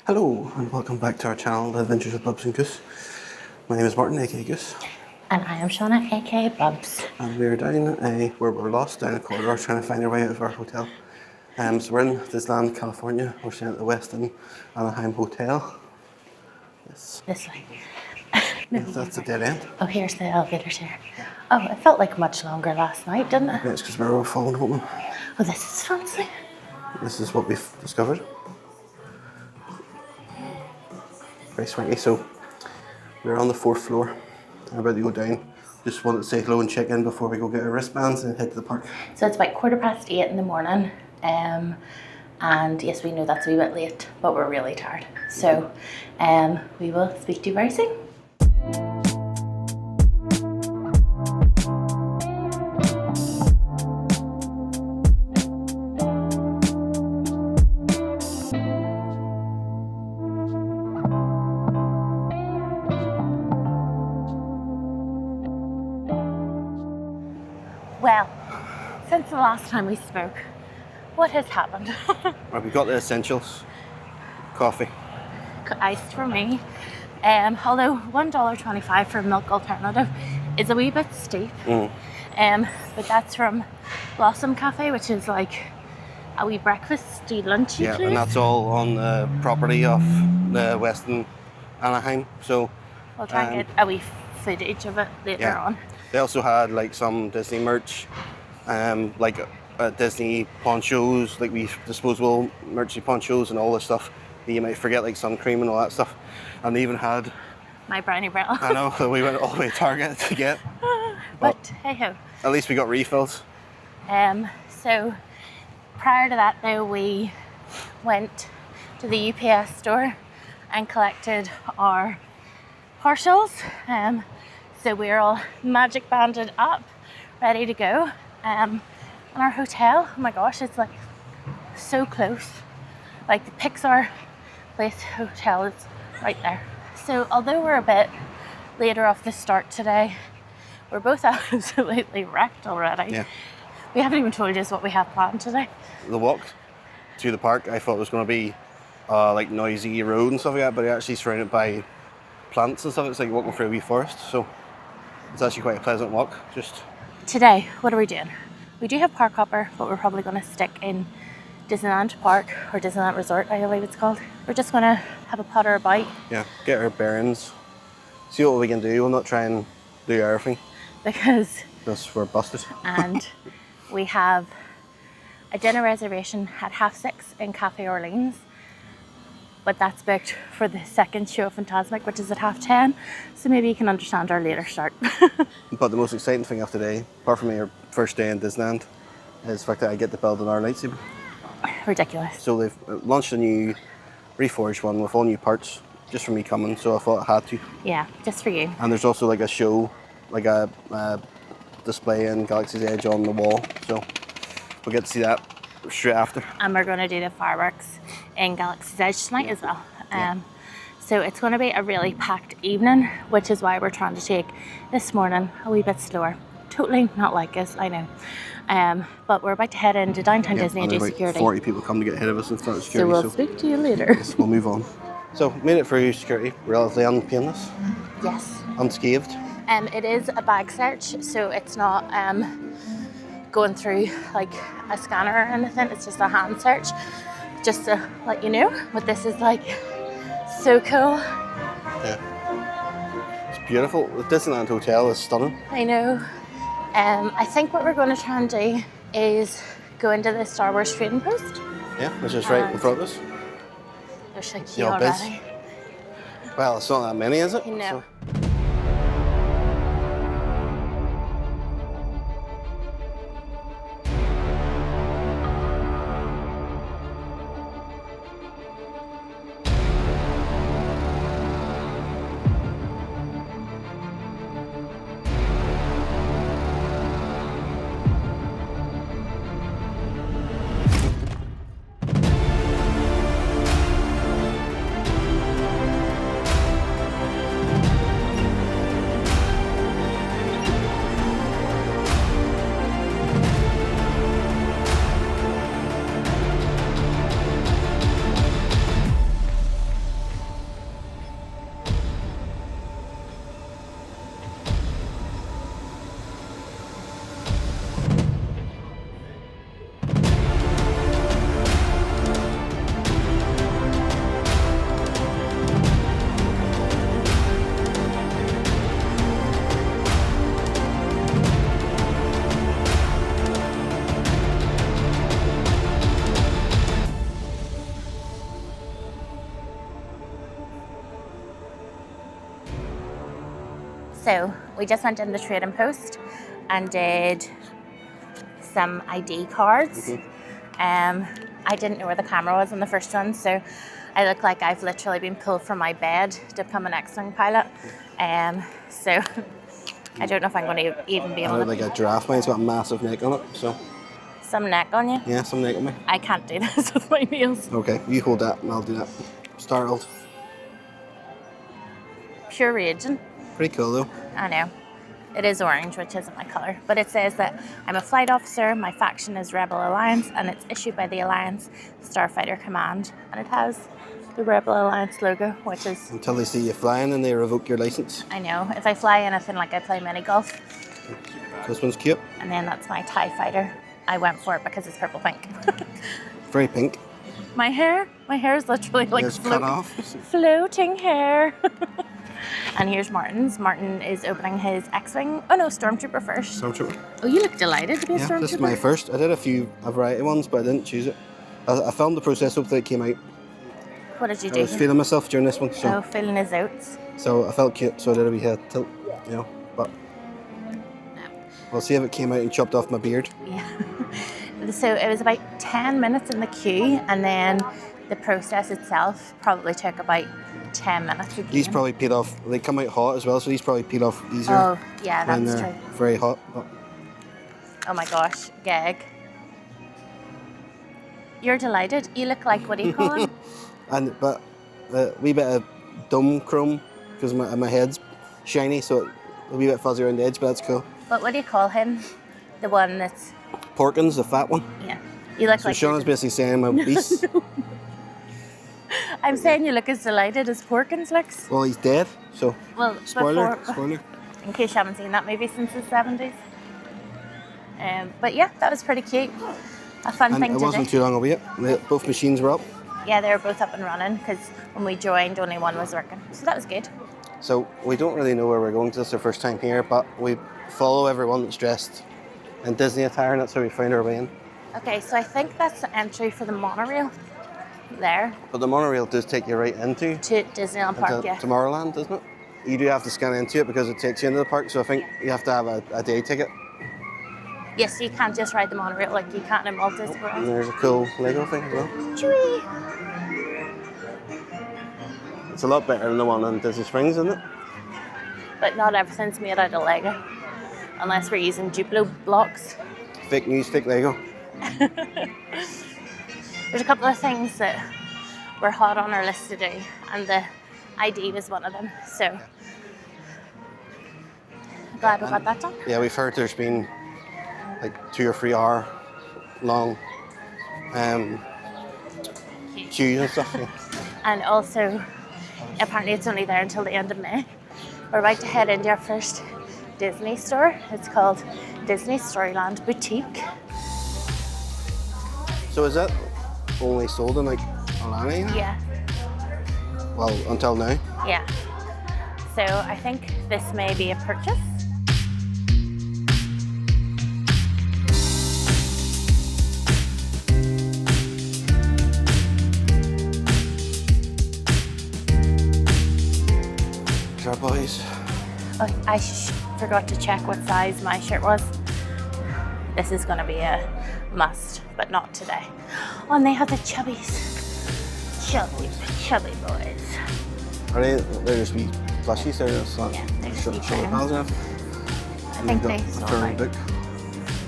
Hello and welcome back to our channel, The Adventures of Bubs and Goose. My name is Martin, aka Goose. And I am Shauna, aka Bubs. And we're down where we're lost down a corridor trying to find our way out of our hotel. So we're in Disneyland, California. We're staying at the Westin Anaheim Hotel. Yes. This way. No, yes, that's a dead end. Oh, here's the elevators here. Oh, it felt like much longer last night, didn't it? Yeah, it's because we were falling open. Oh, this is fancy. This is what we've discovered. Very swanky. So we're on the 4th floor. I'm about to go down. Just wanted to say hello and check in before we go get our wristbands and head to the park. So it's about 8:15 in the morning. And yes, we know that's a wee bit late, but we're really tired. So we will speak to you very soon. Well, since the last time we spoke, what has happened? Right, we've got the essentials. Coffee. Iced for me. Although $1.25 for a milk alternative is a wee bit steep. But that's from Blossom Cafe, which is like a wee breakfasty lunchy Yeah, place. and that's all on the property of the Westin Anaheim. So We'll try and get a wee footage of it later on. They also had like some Disney merch, like Disney ponchos, like disposable merchy ponchos and all this stuff that you might forget, like sun cream and all that stuff. And they even had My brownie bread. I know, we went all the way to Target to get. But hey ho. At least we got refills. So prior to that though, we went to the UPS store and collected our parcels. So we're all magic banded up, ready to go. And our hotel, oh my gosh, it's like so close. Like the Pixar Place Hotel is right there. So although we're a bit later off the start today, we're both absolutely wrecked already. Yeah. We haven't even told you what we have planned today. The walk to the park, I thought it was going to be like noisy road and stuff like that, but it's actually surrounded by plants and stuff. It's like walking through a wee forest, so it's actually quite a pleasant walk. Just Today, what are we doing? We do have park hopper, but we're probably going to stick in Disneyland Park or Disneyland Resort, I believe it's called. We're just going to have a potter about. yeah, get our bearings, see what we can do. We'll not try and do everything Because we're busted. and we have a dinner reservation at 6:30 in cafeorleans, but that's booked for the second show of Fantasmic, which is at 10:30, so maybe you can understand our later start. But the most exciting thing of today, apart from our first day in Disneyland, is the fact that I get to build our lightsaber. Ridiculous. So they've launched a new reforged one with all new parts, just for me coming, so I thought I had to. Yeah, just for you. And there's also like a show, like a display in Galaxysedge on the wall, so we'll get to see that straight after. And we're going to do the fireworks in Galaxysedge tonight as well. So it's going to be a really packed evening, which is why we're trying to take this morning a wee bit slower. Totally not like us, I know. But we're about to head into downtown Disney and do about security. 40 people come to get ahead of us and start So security. we'll speak to you later. Yes, we'll move on. So made it through security, relatively unpainless, Yes. unscathed. It is a bag search, so it's not going through like a scanner or anything. It's just a hand search, just to let you know. But this is like so cool. Yeah, it's beautiful. The Disneyland Hotel is stunning. I know. I think what we're going to try and do is go into the Star Wars trading post. Yeah, which is right in front of us. There's like The queue old biz. already. Well, it's not that many, is it? No. So- So we just went in the trading post and did some ID cards. I didn't know where the camera was on the first one, so I look like I've literally been pulled from my bed to become an X-Wing pilot. So I don't know if I'm going to even be able to... like a giraffe, mine's got a massive neck on it, so... Some neck on you? Yeah, some neck on me. I can't do this with my nails. Okay, you hold that and I'll do that. Startled. Pure raging. Pretty cool though. I know. It is orange, which isn't my colour. But it says that I'm a flight officer, my faction is Rebel Alliance, and it's issued by the Alliance Starfighter Command. And it has the Rebel Alliance logo, which is... Until they see you flying and they revoke your licence. I know. If I fly anything like I play mini golf. This one's cute. And then that's my TIE fighter. I went for it because it's purple pink. Very pink. My hair is literally like cut off. Floating hair. And here's Martin's. Martin is opening his X-Wing. Oh no, Stormtrooper first. Stormtrooper. Oh, you look delighted to be a Stormtrooper. This is my first. I did a variety of ones, but I didn't choose it. I filmed the process, hopefully it came out. What did you do? I was feeling myself during this one. So. Oh, feeling his oats. So I felt cute, so I did a wee head tilt, you know, but we'll see if it came out and chopped off my beard. Yeah. So it was about 10 minutes in the queue, and then the process itself probably took about 10 minutes again. These probably peeled off, they come out hot as well, so these probably peeled off easier. Oh, yeah, when that's they're true. very hot. But. Oh my gosh, gag. You're delighted. You look like, what do you call it? But a wee bit of dumb chrome, because my head's shiny, so a wee bit fuzzy around the edge, but that's cool. But what do you call him? The one that's... Porkins, the fat one. Yeah. You look so like... Shauna's basically saying I'm obese. I'm saying you look as delighted as Porkins looks. Well, he's dead, so... Well, spoiler. In case you haven't seen that movie since the 70s. But yeah, that was pretty cute. A fun thing to do. It wasn't too long a wait. Both machines were up. Yeah, they were both up and running, because when we joined, only one was working. So that was good. So we don't really know where we're going, because it's our first time here, but we follow everyone that's dressed in Disney attire, and that's how we find our way in. Okay, so I think that's the entry for the monorail there. But the monorail does take you right into Disneyland Park, yeah. Tomorrowland, doesn't it? You do have to scan into it because it takes you into the park, so I think you have to have a day ticket. Yes, you can't just ride the monorail like you can't in Walt Disney World. And there's a cool Lego thing as well. Chewie! It's a lot better than the one in Disney Springs, isn't it? But not everything's made out of Lego, unless we're using Duplo blocks. Fake news, fake Lego. There's a couple of things that were hot on our list to do, and the ID was one of them, so glad we got that done. Yeah, we've heard there's been like 2 or 3 hour long queues and stuff. Yeah. And also, apparently it's only there until the end of May. We're about to head into our first Disney store. It's called Disney Storyland Boutique. So is that only sold in like Anaheim? Yeah. Well, until now. Yeah. So I think this may be a purchase. Our boys. Oh, I forgot to check what size my shirt was. This is going to be a must, but not today. Oh, and they have the chubbies. Chubby boys. Are they? They're just wee plushies. They're just not they're shoulder pads enough. I think they got a book.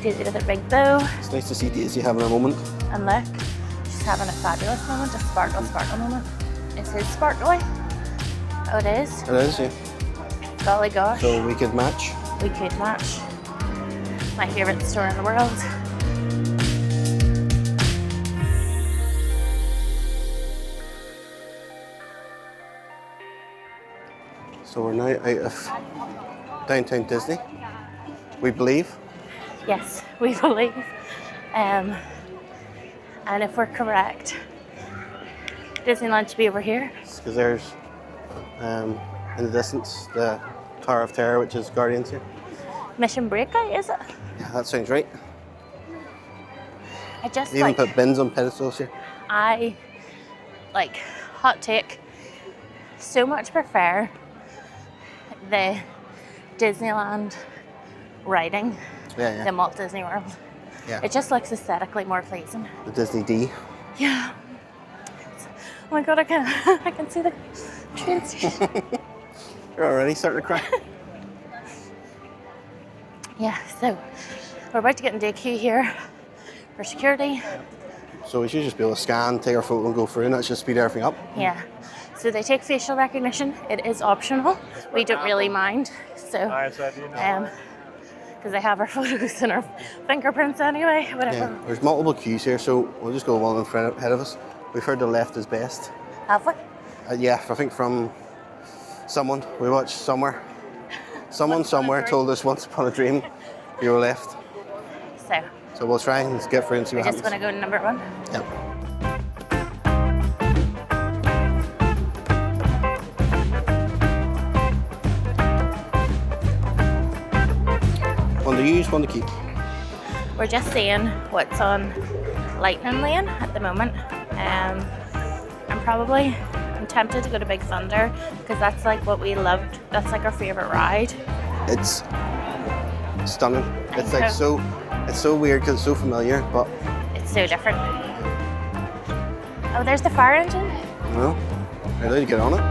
Daisy with a big bow. It's nice to see Daisy having a moment. And look, she's having a fabulous moment, a sparkle moment. Is his sparkly? Oh, it is? It is, yeah. Golly gosh. So we could match. We could match. My favourite store in the world. So we're now out of downtown Disney, we believe. Yes, we believe. And if we're correct, Disneyland should be over here. Because there's, in the distance, the Tower of Terror, which is Guardians here. Mission Breakout, is it? Yeah, that sounds right. I just They even put bins on pedestals here. I, hot take, so much prefer the Disneyland writing Yeah, than Walt Disney World. yeah. It just looks aesthetically more pleasing. The Disney D. Yeah. Oh my god, I can see the train station. You're already starting to cry. Yeah, so we're about to get into a queue here for security. So we should just be able to scan, take our photo and go through, and that's just speed everything up. Yeah. So they take facial recognition. It is optional. We don't really mind. So, because they have our photos and our fingerprints anyway, whatever. Yeah, there's multiple queues here, so we'll just go one in front ahead of us. We've heard the left is best. Have we? Yeah, I think from someone we watched somewhere. Someone somewhere told us once upon a dream you were left. So we'll try and get through and see we're what just happens. going to go to number 1. Yep. One to use, one to keep. We're just seeing what's on Lightning Lane at the moment. I'm tempted to go to Big Thunder because that's like what we loved. That's like our favorite ride. It's stunning. It's like it's so weird because it's so familiar, but it's so different. Oh, there's the fire engine. well, I'd like to get on it.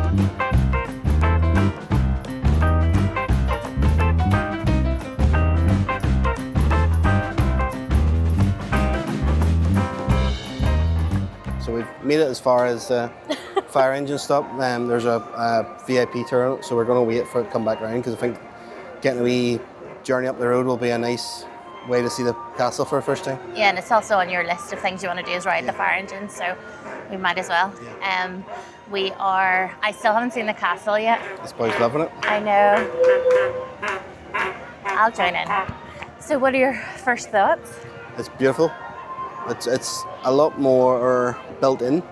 So we've made it as far as fire engine stop. There's a VIP turn, so we're going to wait for it to come back around because I think getting a wee journey up the road will be a nice way to see the castle for the first time. Yeah, and it's also on your list of things you want to do is ride the fire engine, so we might as well. Yeah. I still haven't seen the castle yet. This boy's loving it. I know. I'll join in. So what are your first thoughts? It's beautiful. It's a lot more built in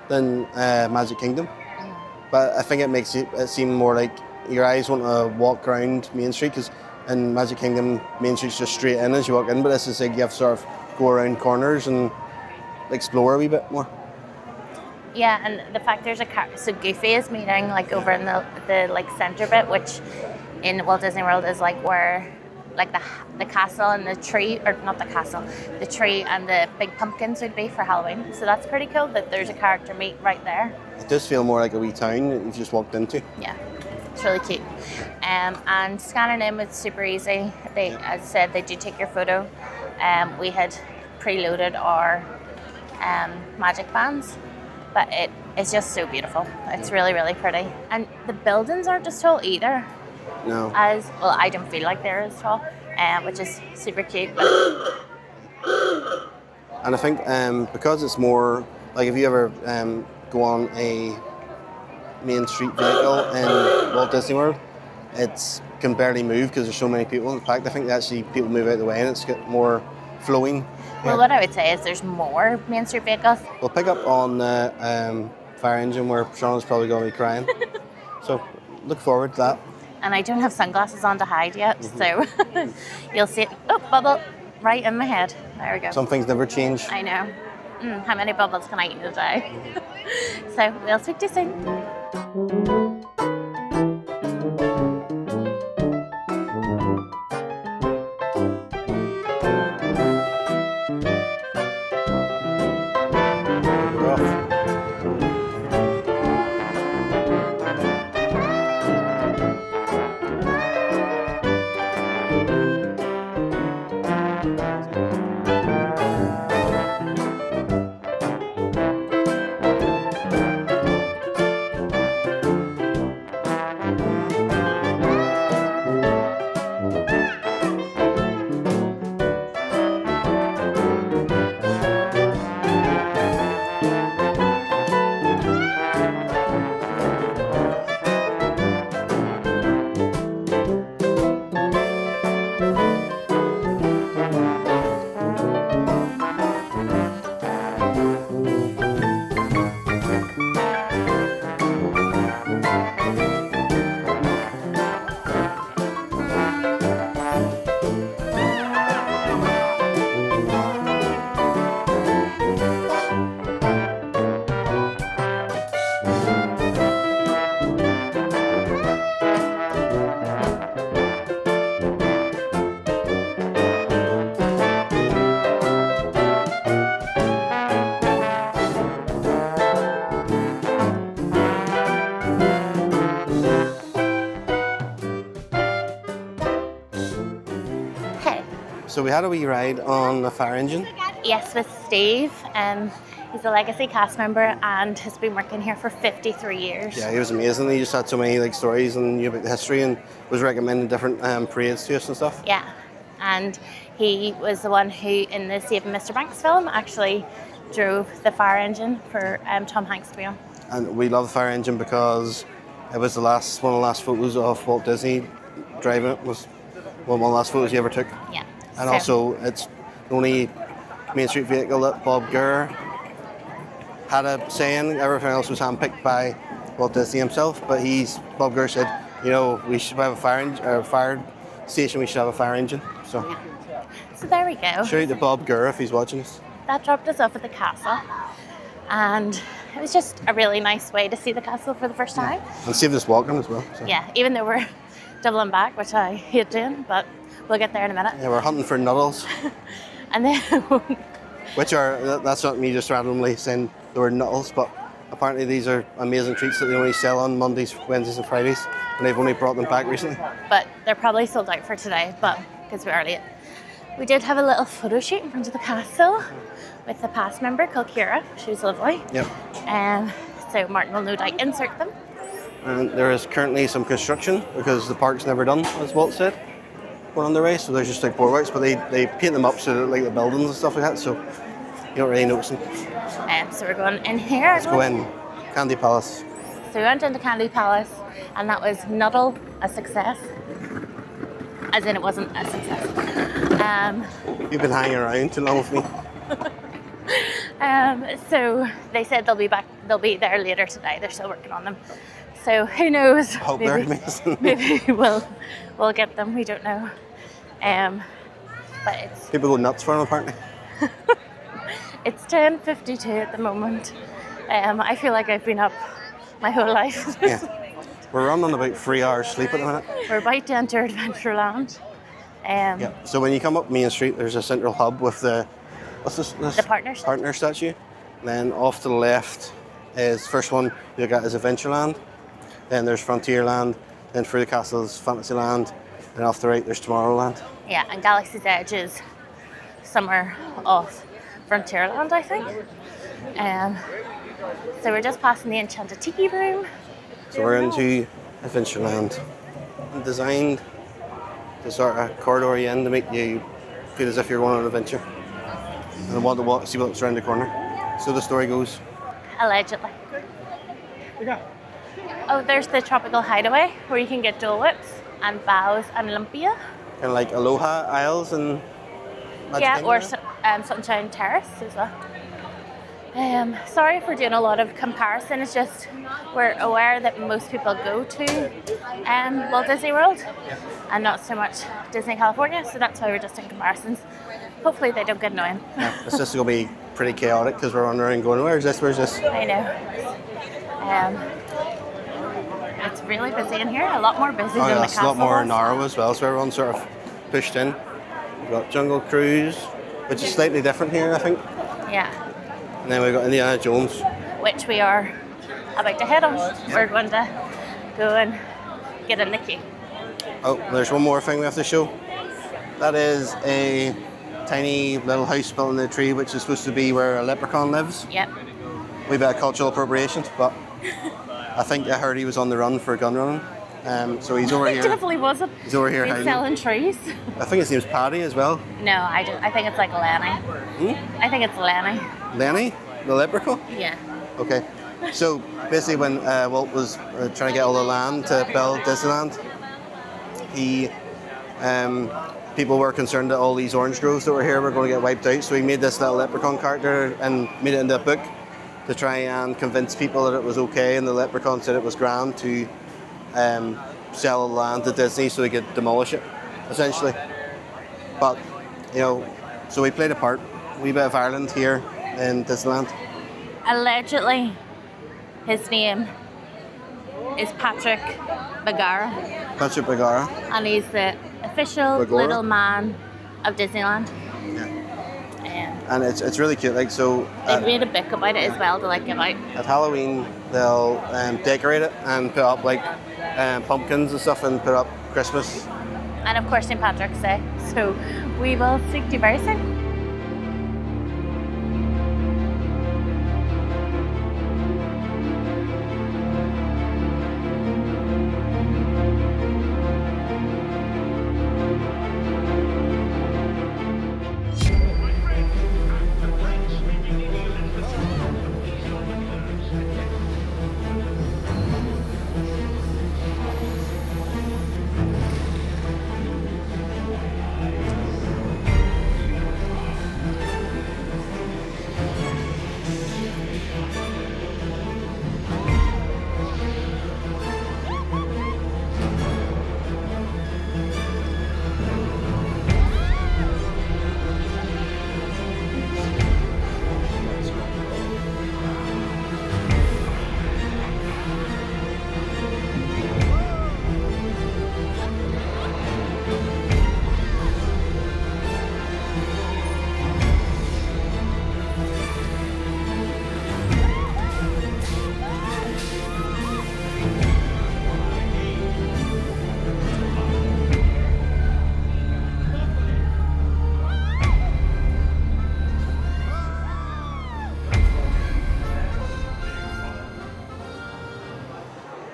than Magic Kingdom, but I think it makes it seem more like your eyes want to walk around Main Street, because in Magic Kingdom Main Street's just straight in as you walk in, but this is like you have to sort of go around corners and explore a wee bit more. Yeah, and the fact there's so Goofy is meeting like over in the like center bit, which in Walt Disney World is like where like the castle and the tree, or not the castle, the tree and the big pumpkins would be for Halloween. So that's pretty cool that there's a character meet right there. It does feel more like a wee town that you've just walked into. Yeah, it's really cute. And scanning in was super easy. As I said, they do take your photo. We had preloaded our magic bands, but it is just so beautiful. It's really, really pretty. And the buildings aren't as tall either. No. As well, I don't feel like they're as tall, which is super cute. And I think because it's more like if you ever go on a main street vehicle in Walt Disney World, it can barely move because there's so many people in the pack. I think actually people move out of the way and it's got more flowing. Well, what I would say is there's more Main Street vehicles. We'll pick up on the fire engine where Shauna's probably going to be crying. So look forward to that. And I don't have sunglasses on to hide yet, so you'll see it. Oh, bubble right in my head. There we go. Some things never change. I know. How many bubbles can I eat a day? So we'll speak to you soon. We're off. So we had a wee ride on the fire engine. Yes, with Steve. He's a legacy cast member and has been working here for 53 years. Yeah, he was amazing. He just had so many like stories and knew about the history and was recommending different parades to us and stuff. Yeah, and he was the one who, in the Saving Mr. Banks film, actually drove the fire engine for Tom Hanks to be on. And we love the fire engine because it was one of the last photos of Walt Disney driving it. Was one of the last photos he ever took. Yeah. And also, it's the only Main Street vehicle that Bob Gurr had a say in. Everything else was handpicked by Walt Disney himself. But Bob Gurr said, we should have a fire station. We should have a fire engine. So, yeah. So there we go. Shout out to Bob Gurr if he's watching us. That dropped us off at the castle, and it was just a really nice way to see the castle for the first time. Yeah. And saved us walking as well. So. Yeah, even though we're doubling back, which I hate doing, but we'll get there in a minute. Yeah, we're hunting for nuttles. And then that's not me just randomly saying the word nuttles, but apparently these are amazing treats that they only sell on Mondays, Wednesdays and Fridays, and they've only brought them back recently. But they're probably sold out for today, but because we are late. We did have a little photo shoot in front of the castle with a past member called Kira. She was lovely. Yep. So Martin will no doubt insert them. And there is currently some construction because the park's never done, as Walt said, going on the way. So there's just like boardwalks, but they paint them up so that like the buildings and stuff like that. So you don't really notice them. So we're going in here. Let's go in. Candy Palace. So we went into Candy Palace, and that was not a success. As in, it wasn't a success. You've been hanging around too long with me. So they said they'll be back. They'll be there later today. They're still working on them. So who knows? I hope they're amazing. Maybe we'll get them. We don't know. But it's people go nuts for them apparently. It's 10:52 at the moment. I feel like I've been up my whole life. Yeah. We're running about 3 hours sleep at the minute. We're about to enter Adventureland. Yeah. So when you come up Main Street, there's a central hub with what's this? The partner statue. And then off to the left is first one you got is Adventureland. Then there's Frontierland. Then through the castle is Fantasyland. And off the right there's Tomorrowland. Yeah, and Galaxysedge is somewhere off Frontierland, I think. So we're just passing the Enchanted Tiki Room. So we're into Adventureland. Designed to sort of corridor you in to make you feel as if you're going on an adventure. And want to see what's around the corner. So the story goes. Allegedly. Oh, there's the Tropical Hideaway where you can get Dole Whips and Bows and Lumpia. Kind of like Aloha Isles and Magic or Sunshine Terrace as well. Sorry if we're doing a lot of comparison. It's just we're aware that most people go to Walt Disney World and not so much Disney California, so that's why we're just doing comparisons. Hopefully they don't get annoying. Yeah, it's just going to be pretty chaotic because we're running around going, where's this? I know. It's really busy in here, a lot more busy than the castle. It's a lot more narrow as well, so everyone's sort of pushed in. We've got Jungle Cruise, which is slightly different here, I think. Yeah. And then we've got Indiana Jones. Which we are about to head on. We're going to go and get in the queue. Oh, there's one more thing we have to show. That is a tiny little house built in the tree, which is supposed to be where a leprechaun lives. Yep. Wee bit of cultural appropriation, but I think I heard he was on the run for gun running. So he's over here. He definitely wasn't. He's over here he's hiding. Selling trees. I think his name's Paddy as well. No, I don't. I think it's like Lenny. I think it's Lenny. Lenny? The leprechaun? Yeah. Okay. So basically when Walt was trying to get all the land to build Disneyland, people were concerned that all these orange groves that were here were going to get wiped out, so he made this little leprechaun character and made it into a book to try and convince people that it was okay, and the leprechaun said it was grand to sell the land to Disney so they could demolish it, essentially. But, so we played a part, a wee bit of Ireland here in Disneyland. Allegedly, his name is Patrick Bagara. Patrick Bagara. And he's the official little man of Disneyland. Yeah. And it's really cute. Like so, they made a book about it as well to like give out. At Halloween, they'll decorate it and put up like pumpkins and stuff, and put up Christmas and of course St. Patrick's Day. So we will speak to you very soon.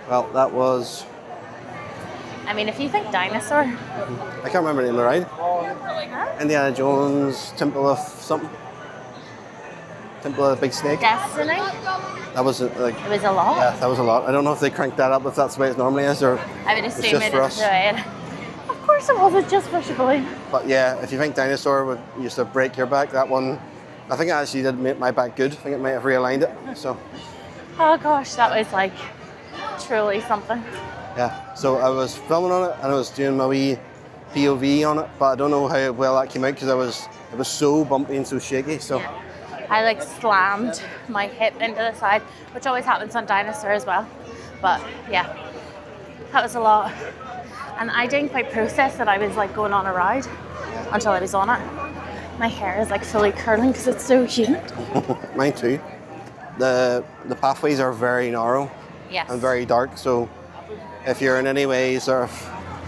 Well, that was... I mean, if you think dinosaur, I can't remember the name of the ride. huh? Indiana Jones, Temple of something. Temple of the Big Snake. Destiny, That was like... it was a lot. Yeah, that was a lot. I don't know if they cranked that up, if that's the way it normally is, or I would it's assume just it for is us. the way it. Of course it wasn't just for Sheboygan. But yeah, if you think dinosaur would used to break your back, that one, I think it actually did make my back good. I think it might have realigned it. So Oh gosh, that was like truly something. yeah, so I was filming on it and I was doing my wee POV on it, but I don't know how well that came out because it was so bumpy and so shaky. So Yeah. I like slammed my hip into the side, which always happens on dinosaur as well. But yeah, that was a lot. And I didn't quite process that I was like going on a ride until I was on it. My hair is like fully curling because it's so humid. mine too. The pathways are very narrow Yes. and very dark, so if you're in any way sort of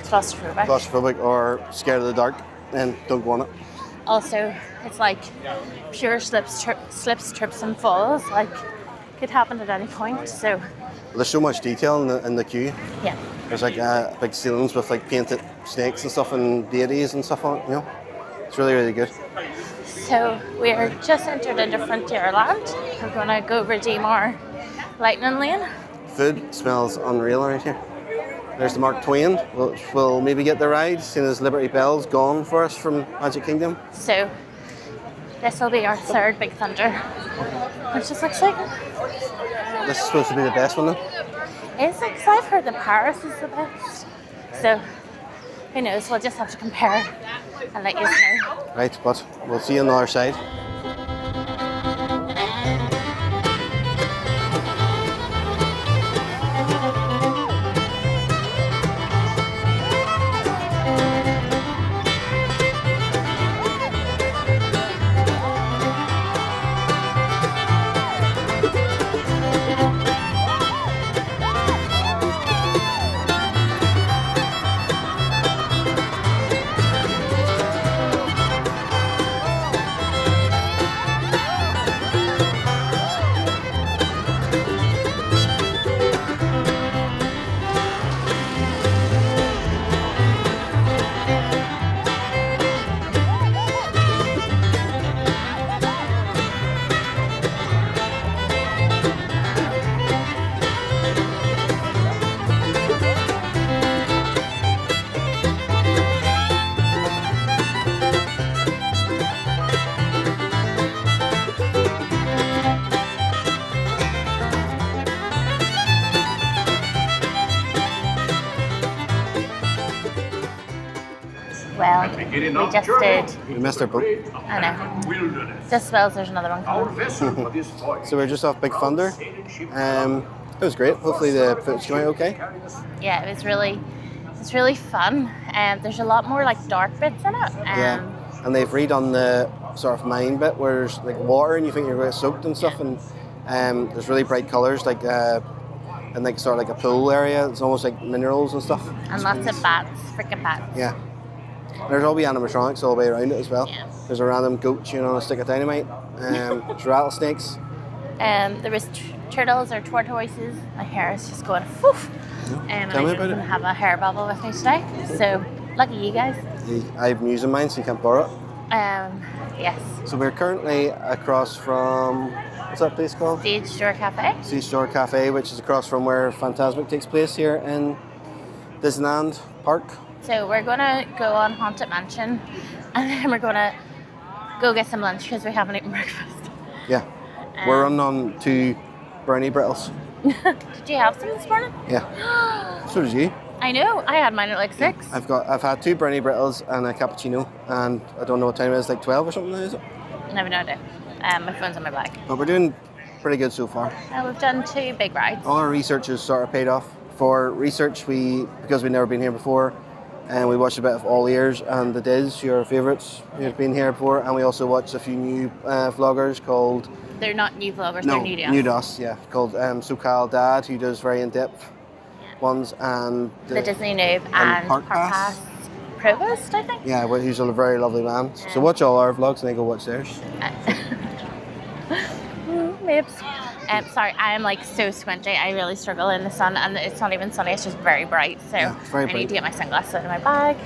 Claustrophobic. claustrophobic or scared of the dark, then don't go on it. Also, it's like pure slips, trips and falls. Like, could happen at any point. So, There's so much detail in the queue. yeah. There's like big ceilings with like painted snakes and stuff and deities and stuff on it, you know. It's really, really good. So, we're just entered into Frontierland. We're going to go redeem our lightning lane. Food smells unreal right here. There's the Mark Twain, which will maybe get the ride, seeing as Liberty Bell's gone for us from Magic Kingdom. So, this will be our third Big Thunder, which is exciting. This is supposed to be the best one though. It's because I've heard that Paris is the best. So, who knows? We'll just have to compare and let you know. Right, but we'll see you on the other side. Well, we just did. We missed our boat. I know. Just smells there's another one coming. So we're just off Big Thunder. It was great. Hopefully the footage came out okay. Yeah, it's really fun. There's a lot more like dark bits in it. Yeah. And they've redone the sort of mine bit where there's like water and you think you're going to get soaked and stuff, and there's really bright colours like and like sort of like a pool area. It's almost like minerals and stuff. And lots of bats, freaking bats. Yeah. There's all the animatronics all the way around it as well. Yeah. There's a random goat chewing on a stick of dynamite. There's rattlesnakes. There was turtles or tortoises. My hair is just going woof. And Tell me I about didn't it. have a hair bubble with me today. So lucky you guys. I have news in mind, so you can't borrow it. Yes. So we're currently across from, what's that place called? Stage Door Cafe. Seashore Cafe, which is across from where Fantasmic takes place here in Disneyland Park. So we're gonna go on Haunted Mansion, and then we're gonna go get some lunch because we haven't eaten breakfast. Yeah. We're running on 2 brownie brittles. Did you have some this morning? Yeah. So did you. I know. I had mine at like 6. I've had 2 brownie brittles and a cappuccino, and I don't know what time it is, like 12 or something now, is it? I have no idea. My phone's on my bag. But we're doing pretty good so far. We've done 2 big rides. All our research has sort of paid off. For research, because we've never been here before, and we watched a bit of All Ears and The Diz, your favourites who've been here before, and we also watched a few new vloggers called... They're not new vloggers, they're new to us. New to us, yeah. Called SoCal Dad, who does very in-depth ones, and... The Disney Noob and Park Pass Provost, I think? Yeah, who's a very lovely man. So watch all our vlogs and then go watch theirs. Babes. Sorry, I am like so squinty. I really struggle in the sun, and it's not even sunny, it's just very bright. So it's very I bright. need to get my sunglasses out of my bag.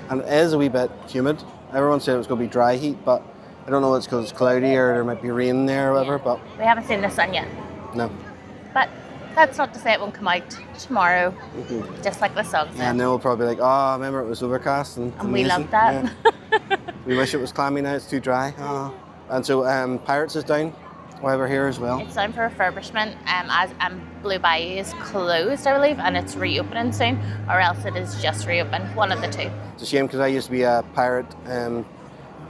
And it is a wee bit humid. Everyone said it was going to be dry heat, but I don't know if it's because it's cloudy or there might be rain there or whatever, but... We haven't seen the sun yet. No. But that's not to say it won't come out tomorrow, just like the sun said. Yeah, and then we'll probably be like, oh, remember it was overcast and we loved that. Yeah. We wish it was clammy now, it's too dry. Oh. And so Pirates is down while we're here as well. It's down for refurbishment as Blue Bayou is closed, I believe, and it's reopening soon, or else it is just reopened, one of the two. It's a shame because I used to be a pirate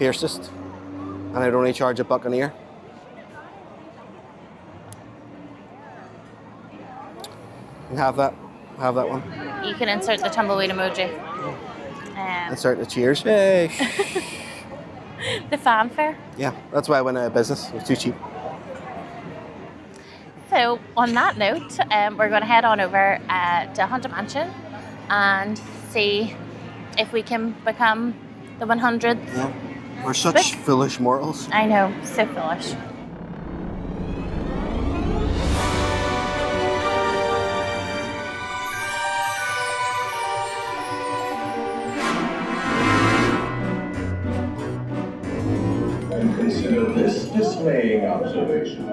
piercist, and I'd only charge $1 an ear. And have that one. You can insert the tumbleweed emoji. Insert the cheers. Hey. The fanfare. Yeah, that's why I went out of business. It was too cheap. So on that note, we're going to head on over to Haunted Mansion and see if we can become the 100th. Yeah. We're such foolish mortals. I know, so foolish. And consider this dismaying observation.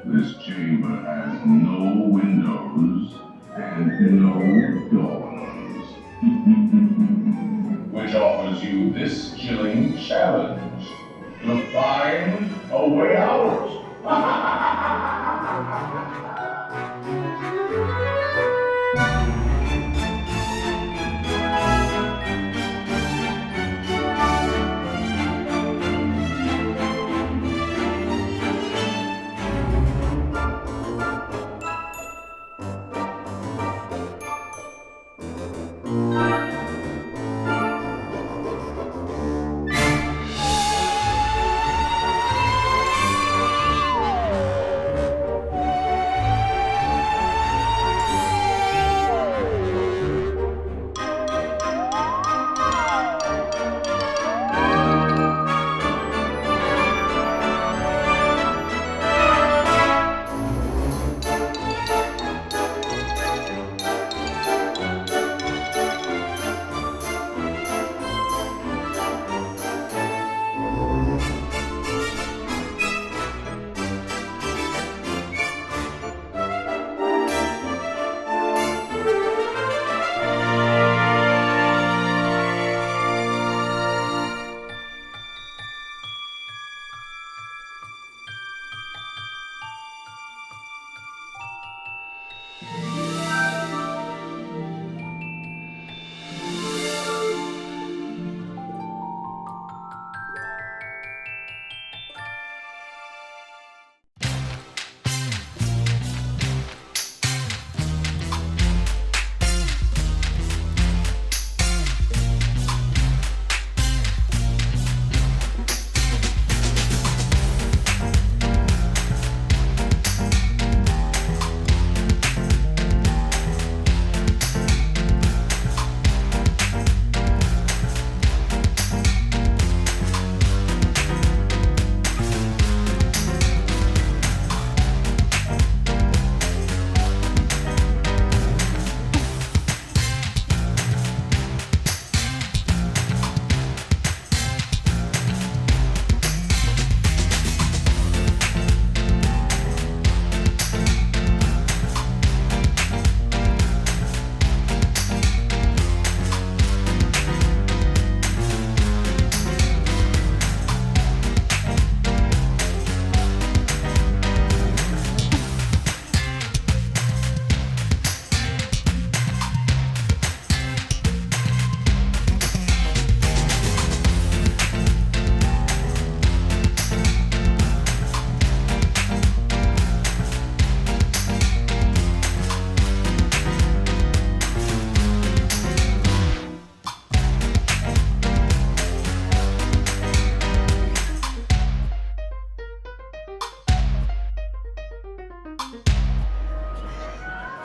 This chamber has no windows and no doors. Which offers you this chilling challenge to find a way out.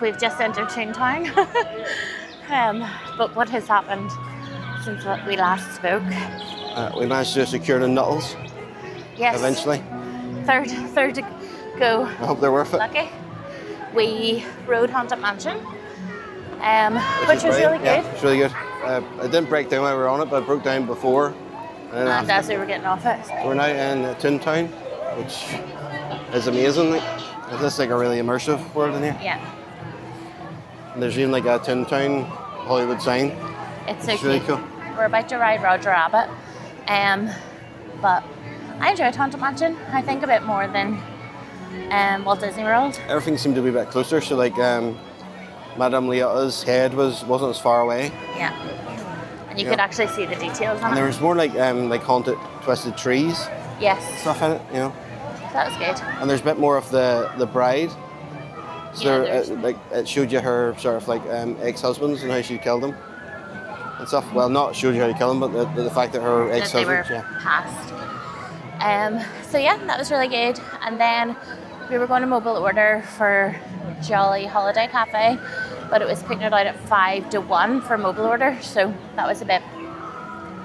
we've just entered Toontown. But what has happened since we last spoke? We managed to secure the nuttles Yes. eventually. Third to go. I hope they're worth it. Lucky. We rode Haunted Mansion, which was brilliant. really good. Yeah, it's really good. It didn't break down while we were on it, but it broke down before. And And as we were getting off it. we're now in Toontown, which is amazing. Like, it's like a really immersive world in here. Yeah. And there's even like a Toontown Hollywood sign. It's so It's really cute. cool. We're about to ride Roger Rabbit, but I enjoyed Haunted Mansion. I think a bit more than Walt Disney World. Everything seemed to be a bit closer. So like Madame Leota's head wasn't as far away. Yeah, and you Yeah. could actually see the details on And there it. was more like haunted twisted trees Yes, stuff in it, you know. that was good. And there's a bit more of the bride. So Yeah, there, there's- it showed you her sort of like ex-husbands and how she killed them and stuff. Well, not showed you how to kill them, but the fact that her That they were ex-husbands, yeah. passed. So yeah, that was really good. And then we were going to mobile order for Jolly Holiday Cafe, but it was putting it out at 5 to 1 for mobile order, so that was a bit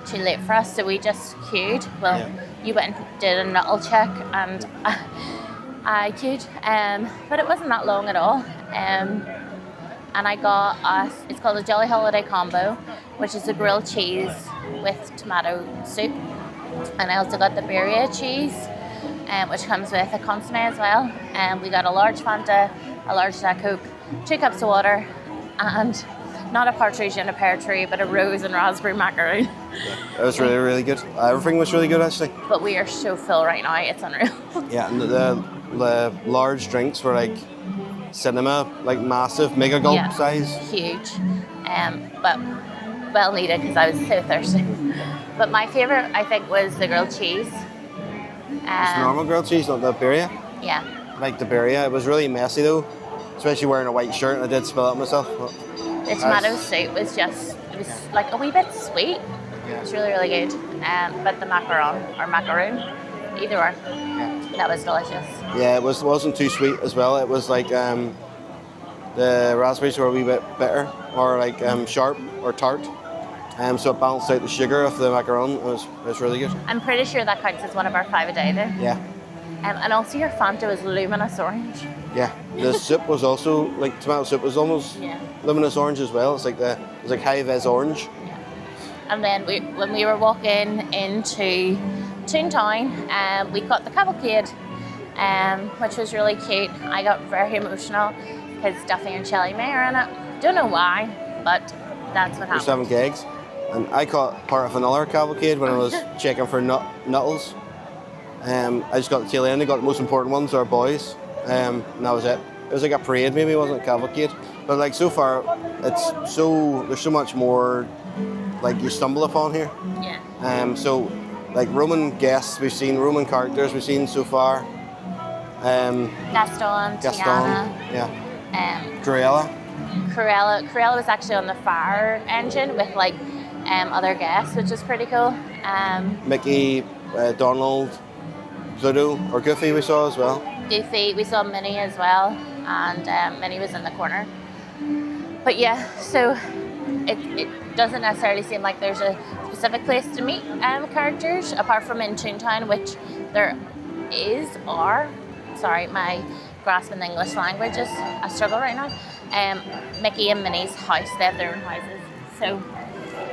too late for us. So we just queued. Well, Yeah. you went and did a nuttall check, and I queued, but it wasn't that long at all. And I got it's called a Jolly Holiday Combo, which is a grilled cheese with tomato soup. And I also got the birria cheese, which comes with a consomme as well. And we got a large Fanta, a large Diet Coke, 2 cups of water, and not a partridge in a pear tree, but a rose and raspberry macaroon. It was really, really good. Everything was really good actually. But we are so full right now, it's unreal. Yeah, and the large drinks were like cinema, like massive, mega gulp Yeah. size. Huge, but well needed because I was so thirsty. But my favourite, I think, was the grilled cheese. It's normal grilled cheese, not the birria. Yeah, Like the birria, it was really messy though, especially wearing a white shirt, and I did spill it myself. But the tomato soup was just, it was like a wee bit sweet. It was really, really good. But the macaroon, either or, that was delicious. yeah, it wasn't too sweet as well. It was like the raspberries were a wee bit bitter, or like sharp or tart. So it balanced out the sugar of the macaron. It was really good. I'm pretty sure that counts as one of our 5 a day though. Yeah, And also your Fanta was luminous orange. yeah. The soup was also like tomato soup was almost Yeah. luminous orange as well. It's like high vis orange. And then when we were walking into Toontown, we got the cavalcade, which was really cute. I got very emotional because Duffy and Shelley May are in it. Don't know why, but that's what Just happened. having kegs. And I caught part of another cavalcade when I was checking for nuttles. I just got the tail end. I got the most important ones, our boys, and that was it. It was like a parade, maybe it wasn't a cavalcade. But like so far, there's so much more like you stumble upon here. Yeah. So like Roman guests we've seen, Roman characters we've seen so far. Gaston, Tiana, yeah, um, Cruella. Cruella was actually on the fire engine with like other guests, which is pretty cool. Mickey, Donald, Pluto, or Goofy we saw as well. Goofy, we saw Minnie as well, and Minnie was in the corner. But yeah, so it doesn't necessarily seem like there's a specific place to meet characters, apart from in Toontown, which there are. Sorry, my grasp in the English language is a struggle right now. Mickey and Minnie's house, they have their own houses. So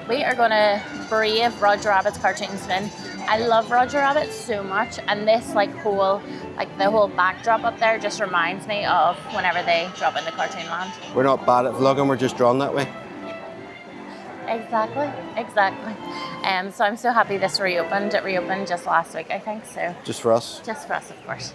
we are gonna brave Roger Rabbit's cartoon spin. I love Roger Rabbit so much, and this the whole backdrop up there just reminds me of whenever they drop into Cartoon Land. We're not bad at vlogging, we're just drawn that way. Exactly. So I'm so happy this reopened. It reopened just last week, I think. So Just for us. just for us, of course.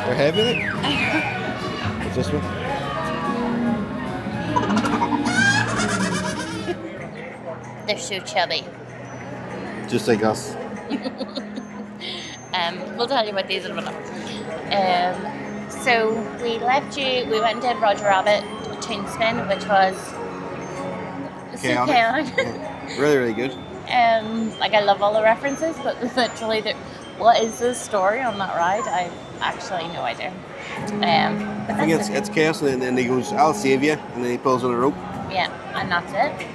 They're heavy, like. What's this one? They're so chubby. Just like us. We'll tell you about these in a minute. So we left you, we went and did Roger Rabbit Toon Spin, which was so chaotic. Yeah. Really, really good. Like I love all the references, but literally, what is the story on that ride? I actually no idea. But I think it's chaos, and then he goes, "I'll save you," and then he pulls on a rope. Yeah, and that's it.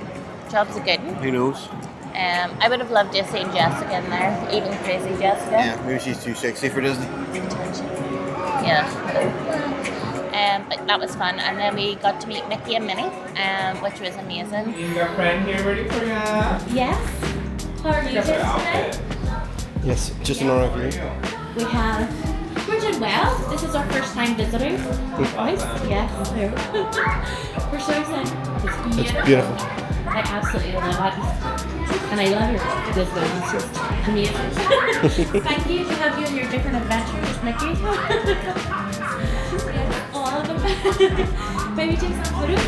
Job's a good one. Who knows? I would have loved to have seen Jessica in there, even crazy Jessica. Yeah, maybe she's too sexy for Disney. Yeah. But that was fun, and then we got to meet Mickey and Minnie, which was amazing. You got a friend here ready for you? Yes. How are you today? Yes, just an hour for you. We have. We're doing well. This is our first time visiting. Right? Yes. We're so excited. It's beautiful. I absolutely love it. And I love your Disney. It's just amazing. Thank you to have you in your different adventures, Mickey. All of them. Maybe take some photos.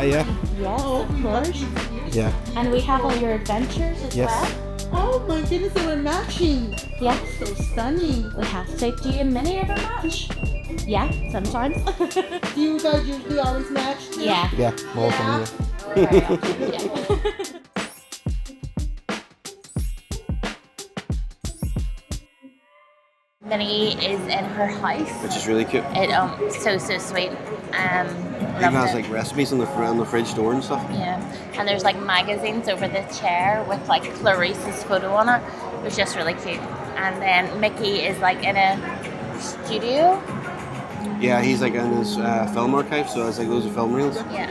Yeah. Yes, of course. Yeah. And we have all your adventures as Yes. well. Oh my goodness, they were matching. Yes. So stunning. We have Safety and Minnie ever match? Yeah, sometimes. Do you guys usually always match too? Yeah. Yeah, more fun. Very often, yeah. Minnie is in her house. Which is really cute. It so sweet. Even Loved has it. like recipes on the fridge door and stuff. Yeah, and there's like magazines over the chair with like Clarice's photo on it. It was just really cute. And then Mickey is like in a studio. Yeah, he's like in his film archive, so it's like loads of film reels. Yeah,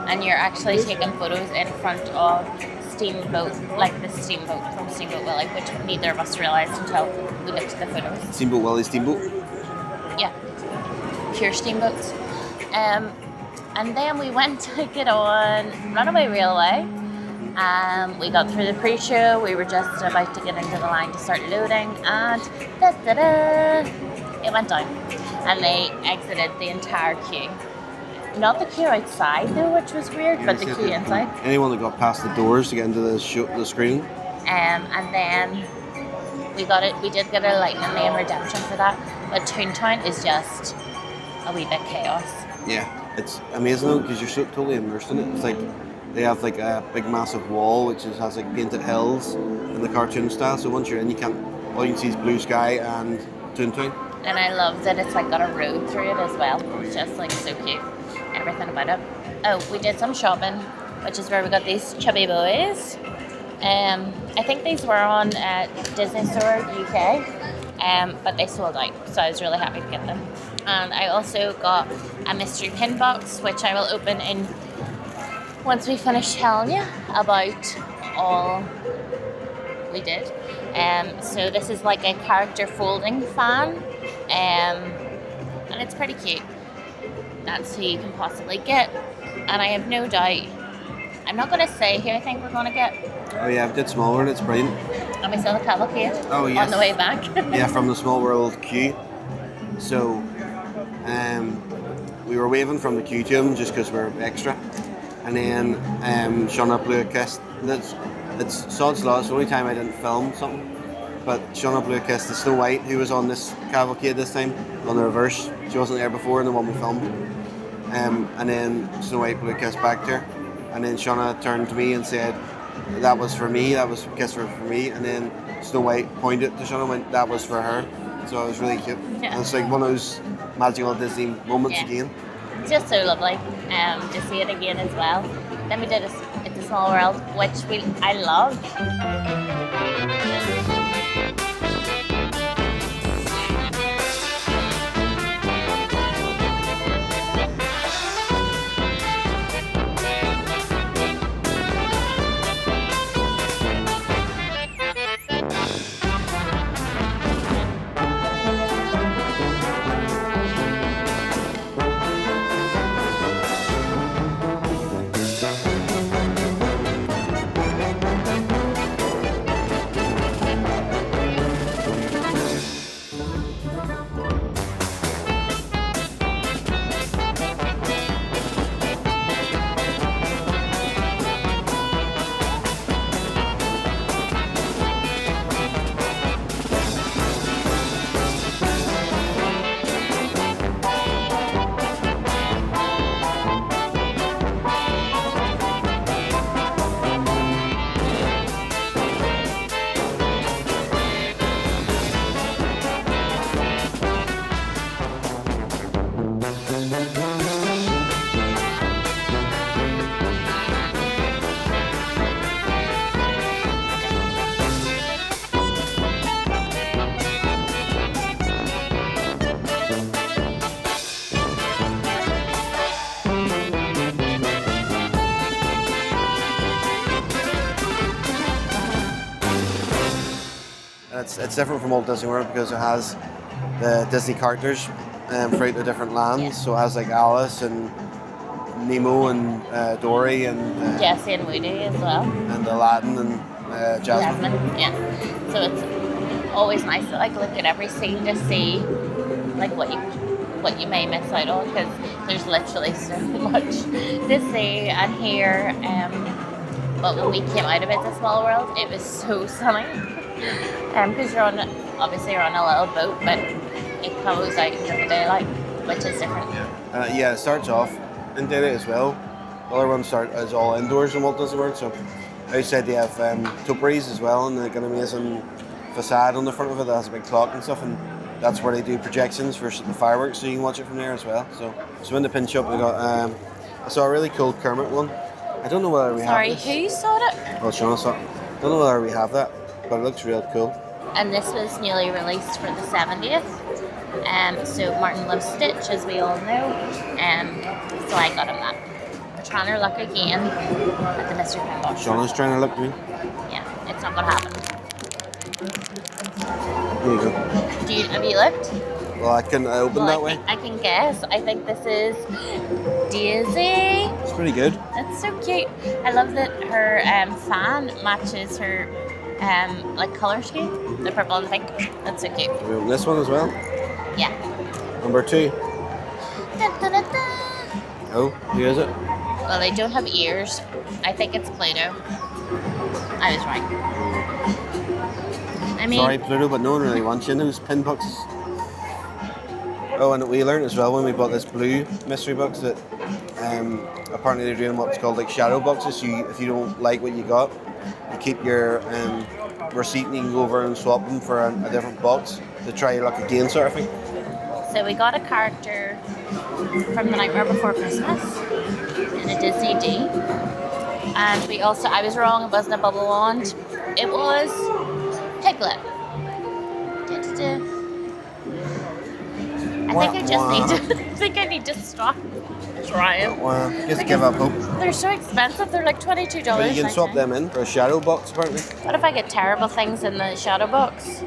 and you're actually taking photos in front of Steamboat, like the steamboat from Steamboat Willie, which neither of us realised until we looked at the photos. Steamboat Willie Steamboat. Yeah, pure steamboats. And then we went to get on Runaway Railway. We got through the pre-show. We were just about to get into the line to start loading, and it went down. And they exited the entire queue. Not the queue outside though, which was weird, but the queue inside. Anyone that got past the doors to get into the screen. And then we did get a Lightning Lane redemption for that. But Toontown is just a wee bit chaos. Yeah, it's amazing though because you're so totally immersed in it. It's like they have like a big massive wall which has like painted hills in the cartoon style. So once you're in, all you can see is blue sky and Toontown. And I love that it's like got a road through it as well. It's just like so cute. Everything about it. Oh, we did some shopping, which is where we got these chubby boys. I think these were on Disney Store UK, but they sold out, so I was really happy to get them. And I also got a mystery pin box, which I will open in once we finish telling you about all we did. So this is like a character folding fan, and it's pretty cute. That's who you can possibly get, and I have no doubt. I'm not going to say who I think we're going to get. Oh yeah, I did Small World. It's brilliant. And we saw the cavalcade yes. on the way back. Yeah, from the Small World queue. So, we were waving from the queue to him just because we're extra, and then Shauna blew a kiss. It's sod's law. It's the only time I didn't film something. But Shauna blew a kiss to Snow White, who was on this cavalcade this time, on the reverse. She wasn't there before in the one we filmed. And then Snow White blew a kiss back to her. And then Shauna turned to me and said, "That was for me, that was a kiss for me." And then Snow White pointed to Shauna and went, "That was for her." So it was really cute. Yeah. And it's like one of those magical Disney moments again. It's just so lovely to see it again as well. Then we did It's a Small World, which I love. it's different from Walt Disney World because it has the Disney characters throughout the different lands. Yeah. So it has like Alice and Nemo and Dory and Jesse and Woody as well. and Aladdin and Jasmine. Yeah. So it's always nice to like look at every scene to see like what you may miss out on, because there's literally so much to see and hear. But when we came out of It's a Small World, it was so sunny. Because you're on a little boat, but it comes out into the daylight, which is different. Yeah, it starts off in daylight as well. The other one is all indoors in Walt Disney World. So outside they have topiaries as well, and like an amazing facade on the front of it that has a big clock and stuff, and that's where they do projections for the fireworks, so you can watch it from there as well. So in the pin shop we got I saw a really cool Kermit one. I don't know whether we have this. Who saw it? Well, Sean saw it. Don't know whether we have that, but it looks real cool. And this was newly released for the 70th. So Martin loves Stitch, as we all know. So I got him that. We're trying our luck again at the Mystery Pin box. Shauna's trying to look at me. Yeah, it's not gonna happen. There you go. Have you looked? Well, I can open that way. I can guess. I think this is Daisy. It's pretty good. That's so cute. I love that her fan matches her like colour scheme, the purple and pink. That's so cute. We open this one as well. Yeah. Number 2. Dun, dun, dun, dun. Oh, who is it? Well, they don't have ears. I think it's Pluto. I was right. I mean, Sorry, Pluto, but no one really wants you in those pin boxes. Oh, and we learned as well when we bought this blue mystery box that apparently they're doing what's called like shadow boxes. So if you don't like what you got, you keep your receipt and you can go over and swap them for a different box to try your luck again, sort of thing. so we got a character from The Nightmare Before Christmas in a Disney D. And we also, I was wrong, it wasn't a bubble wand. It was Piglet. I think I need to stop trying. Well, just give up hope. They're so expensive. They're like $22. But you can swap I think. them in for a shadow box, apparently. What if I get terrible things in the shadow box?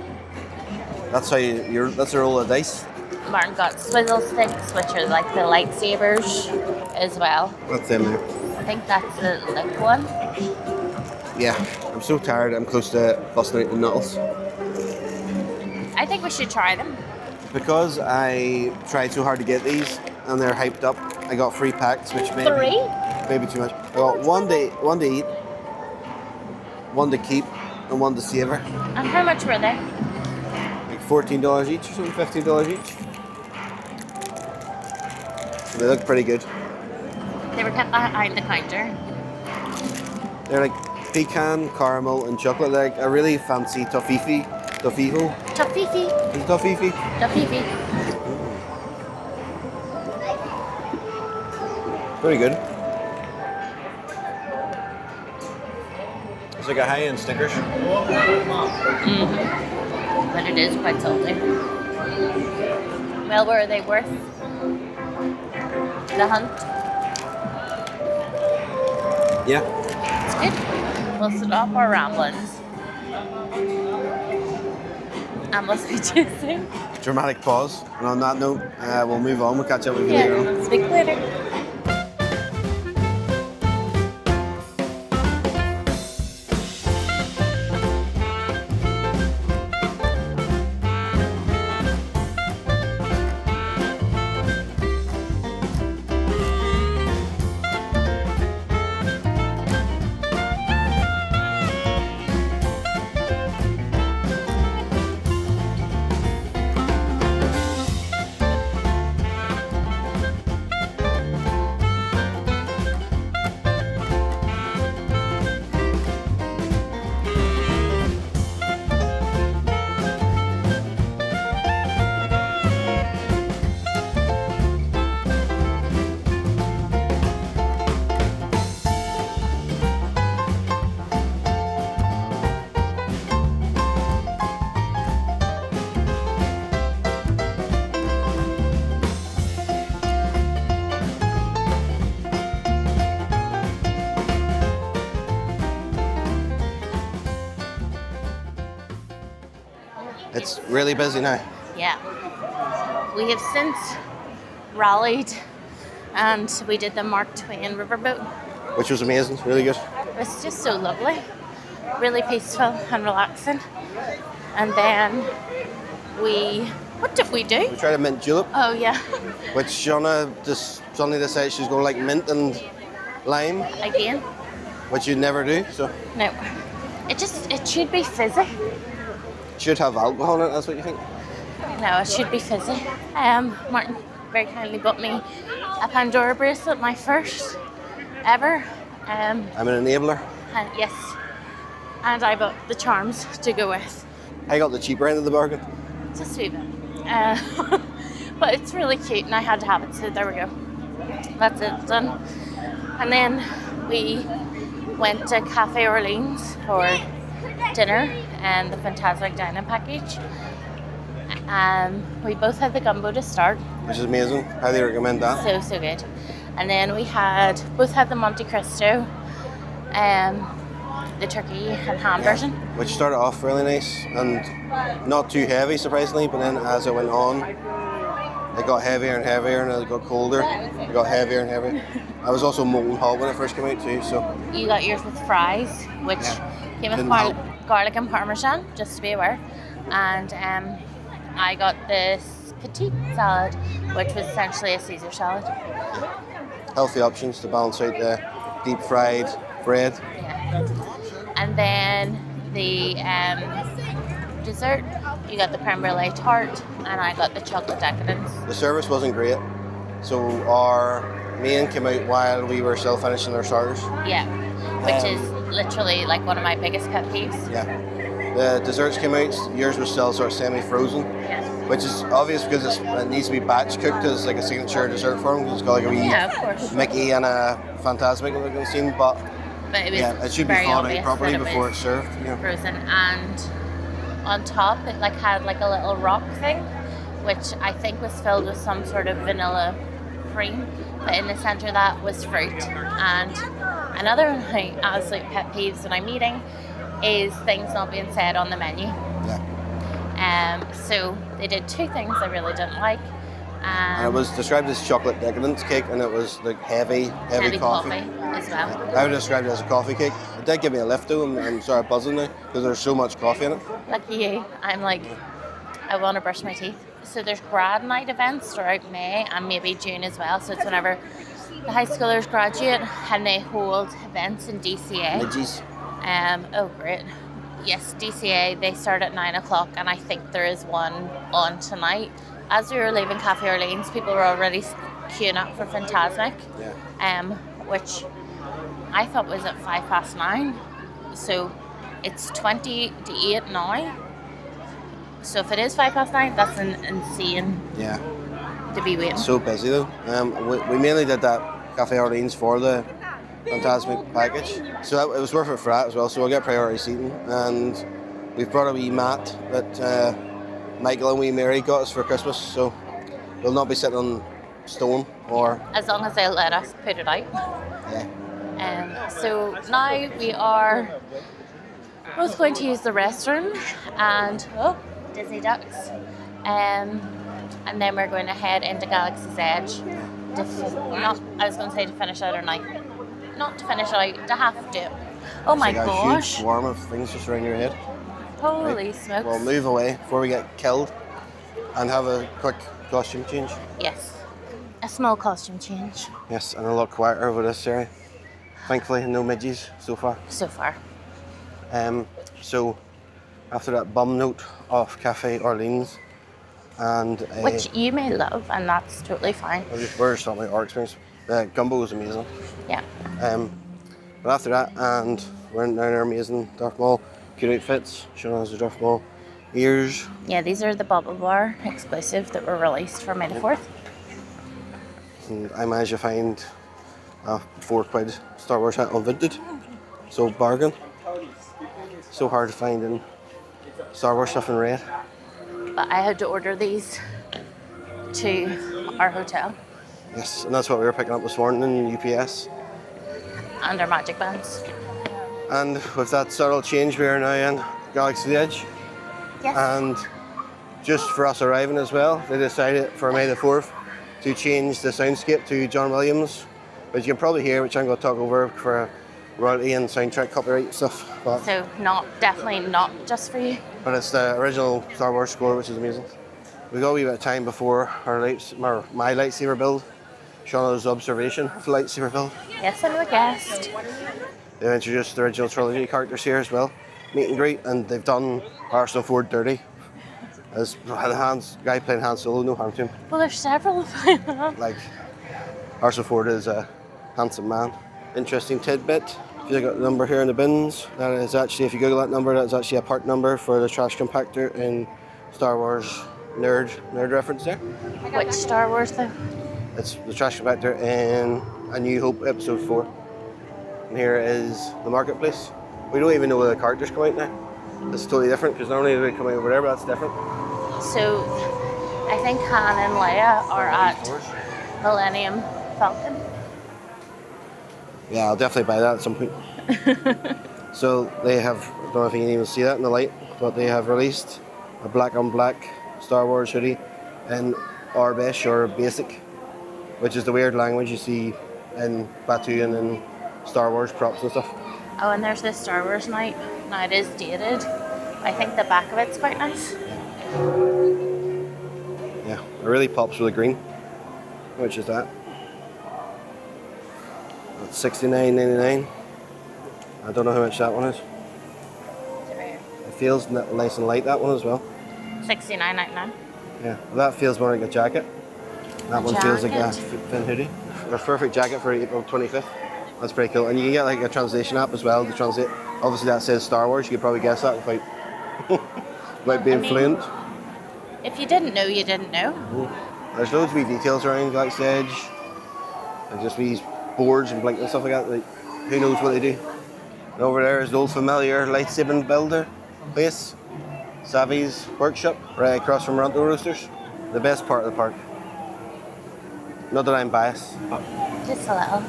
That's how that's a roll of dice. Martin got swizzle sticks, which are like the lightsabers as well. What's them there? I think that's the lip one. Yeah, I'm so tired. I'm close to busting out the knuckles. I think we should try them. Because I tried so hard to get these and they're hyped up, I got 3 packs, which maybe too much. I got one to eat, one to keep, and one to savor. And how much were they? Like $14 each or something, $15 each. They look pretty good. They were kept behind the counter. They're like pecan, caramel, and chocolate. They're like a really fancy toffee. Toffifo? Toffee. Is it toffee? Toffee. Very good. It's like a high-end Snickers. But it is quite salty. Well, were they worth the hunt? Yeah. It's good. We'll stop our ramblings. And we'll speak to you soon. Dramatic pause. And on that note, we'll move on. We'll catch up with you later on. Speak later. It's really busy now. Yeah. We have since rallied and we did the Mark Twain riverboat. Which was amazing, really good. It was just so lovely, really peaceful and relaxing. And then what did we do? We tried a mint julep, Oh yeah, which Shauna just suddenly decided she's going to like mint and lime, again. which you'd never do, so No, it should be fizzy. should have alcohol in it, that's what you think? No, it should be fizzy. Martin very kindly bought me a Pandora bracelet, my first ever. I'm an enabler. And yes, and I bought the charms to go with. I got the cheaper end of the bargain. Just a wee bit. But it's really cute and I had to have it, so there we go. That's it, done. And then we went to cafeorleans for dinner and the Fantasmic dining package. We both had the gumbo to start. Which is amazing. Highly recommend that. So good. And then we both had the Monte Cristo, the turkey and ham version. Which started off really nice and not too heavy, surprisingly, but then as it went on, it got heavier and heavier, and as it got colder, it got heavier and heavier. I was also molten hot when it first came out too, so. You got yours with fries, which came with Didn't help. garlic and parmesan, just to be aware. And I got this petite salad, which was essentially a Caesar salad. Healthy options to balance out the deep fried bread. Yeah. And then the dessert, you got the creme brulee tart, and I got the chocolate decadence. The service wasn't great, so our main came out while we were still finishing our starters. Yeah, which is literally like one of my biggest pet peeves. Yeah. The desserts came out, yours was still sort of semi-frozen, Yeah. which is obvious because it needs to be batch cooked as like a signature dessert for them, 'cause it's got like a wee Yeah, of course. Mickey and a Fantasmic looking scene, but But it was yeah, it should be very thawed obvious out properly that it before was it's served. You know. frozen. And on top, it like had like a little rock thing, which I think was filled with some sort of vanilla cream. But in the center of that was fruit. And another of my absolute pet peeves when I'm eating is things not being said on the menu. Yeah. So they did two things I really didn't like. And it was described as chocolate decadence cake, and it was like heavy coffee. as well. I would describe it as a coffee cake. It did give me a lift though, and I'm sort of buzzing now because there's so much coffee in it. Lucky you. I'm like, I want to brush my teeth. So there's grad night events throughout May and maybe June as well. So it's whenever the high schoolers graduate and they hold events in DCA. Midgies. Oh, great. Yes, DCA, they start at 9 o'clock and I think there is one on tonight. As we were leaving Cafe Orleans, people were already queuing up for Fantasmic, Yeah. which I thought was at 9:05. So it's 20 to 8 now. So if it is 9:05, that's insane Yeah. to be waiting. So busy though. We mainly did that Cafe Orleans for the Fantasmic package, so it was worth it for that as well. So we'll get priority seating, and we've brought a wee mat that Michael and wee Mary got us for Christmas, so we'll not be sitting on stone or. As long as they'll let us put it out. Yeah. So now we are both going to use the restroom and Disney ducks, and then we're going to head into Galaxysedge. I was going to say to finish out our night, not to finish out, to have to. Oh my It's like a gosh! huge swarm of things just around your head. Holy smokes! We'll move away before we get killed, and have a quick costume change. Yes, a small costume change Yes, and a lot quieter over this area. Thankfully, no midgies so far. so far. So after that bum note of Cafe Orleans, and Which you may love, and that's totally fine. we're just talking about our experience. The gumbo was amazing. Yeah. But after that, and we're in our amazing Darth Maul cute outfits. Showing us the Darth Maul ears. Yeah, these are the Bubble Bar exclusive that were released for May the 4th. And I managed to find a £4 Star Wars hat on Vinted. So bargain. So hard to find in Star Wars stuff in red. But I had to order these to our hotel Yes, and that's what we were picking up this morning in UPS. and our magic bands. And with that subtle change, we are now in Galaxysedge. Yes. And just for us arriving as well, they decided for May the 4th to change the soundscape to John Williams, which you can probably hear, which I'm going to talk over for royalty and soundtrack copyright stuff. But, So definitely not just for you. but it's the original Star Wars score, which is amazing. We got a wee bit of time before my lightsaber build. Shauna's observation of the lightsaber build. Yes, I'm a guest. They've introduced the original trilogy characters here as well. Meet and greet, and they've done Harrison Ford dirty. As the guy playing Han Solo, no harm to him. Well, there's several of them. Like, Harrison Ford is a handsome man. Interesting tidbit. If you look at the number here in the bins, that is actually, if you Google that number, that's actually a part number for the trash compactor in Star Wars nerd reference there. Which Star Wars though? It's the trash compactor in A New Hope Episode 4. And here is the marketplace. We don't even know where the characters come out now. It's totally different because normally they come out over there, but that's different. So, I think Han and Leia are at Millennium Falcon. Yeah, I'll definitely buy that at some point. So they have, I don't know if you can even see that in the light, but they have released a black on black Star Wars hoodie in Arbesh or Basic, which is the weird language you see in Batu and in Star Wars props and stuff. Oh, and there's this Star Wars night. Now it is dated. I think the back of it's quite nice. Yeah, it really pops with the green. Which is that? That's $69.99. I don't know how much that one is. It feels nice and light, that one as well. $69.99. Yeah, well, that feels more like a jacket. That one feels like a thin hoodie. A perfect jacket for April 25th. That's pretty cool. And you can get like a translation app as well to translate. Obviously that says Star Wars, you could probably guess that without being fluent. If you didn't know, you didn't know. There's loads of wee details around Galaxysedge. And just these boards and blinking and stuff like that. Like, who knows what they do. And over there is the old familiar lightsaber builder place. Savi's workshop, right across from Ronto Roasters. The best part of the park. Not that I'm biased, but Just a little.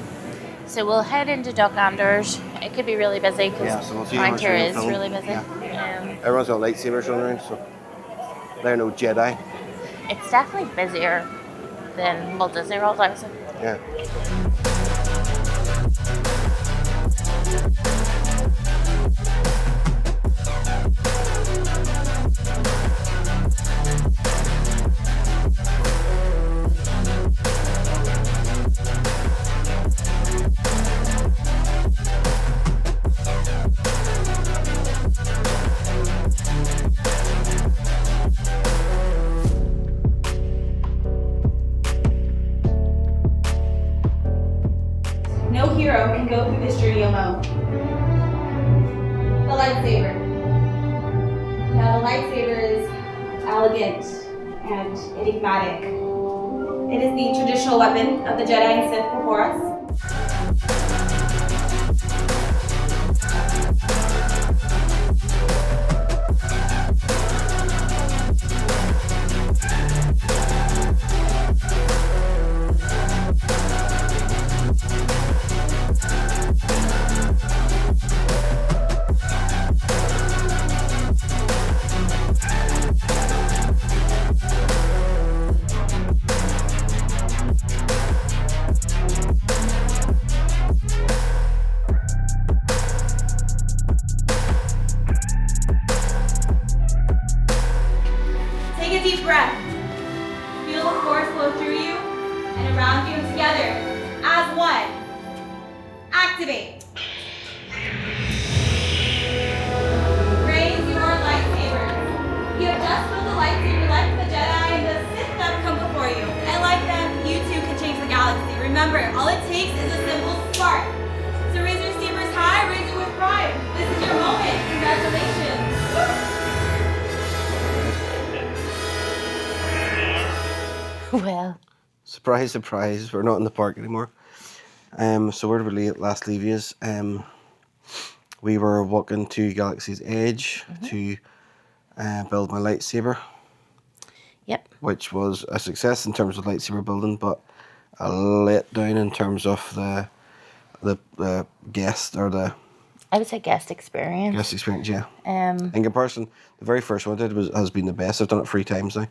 So we'll head into Doc Anders. It could be really busy because so we'll see how around much here we're is filming. really busy. Yeah. Everyone's got lightsabers running around, so they're no Jedi. It's definitely busier than Walt Disney World, I would say. Yeah. No hero can go through this journey alone. The lightsaber. Now the lightsaber is elegant and enigmatic. It is the traditional weapon of the Jedi and Sith before us. Take a deep breath. Feel the force flow through you and around you and together as one. Activate. Raise your lightsabers. You have just built a lightsaber like the Jedi and the Sith that have come before you. And like them, you too can change the galaxy. Remember, all it takes is a simple spark. So raise your sabers high, raise it with pride. This is your moment. Congratulations. Well, Surprise, surprise, we're not in the park anymore. So where did we last leave you? We were walking to Galaxy's Edge to build my lightsaber. yep. Which was a success in terms of lightsaber building, but a letdown in terms of the guest or the I would say guest experience. Guest experience, yeah. In comparison, the very first one I did has been the best. I've done it 3 times now.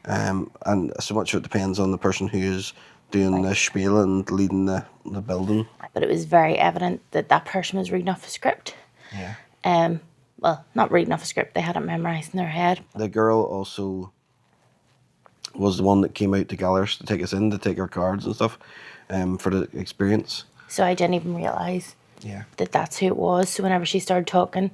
And so much of it depends on the person who is doing the spiel and leading the building. But it was very evident that that person was reading off a script. Yeah. Well, not reading off a script, they had it memorised in their head. The girl also was the one that came out to Gallers to take us in, to take our cards and stuff, for the experience. So I didn't even realise that that's who it was. So whenever she started talking,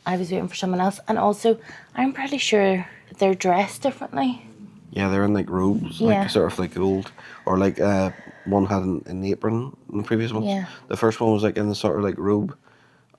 I was waiting for someone else. And also, I'm pretty sure they're dressed differently. Yeah, they're in like robes, Yeah. like sort of like old, or like one had an apron in the previous one. Yeah. The first one was like in the sort of like robe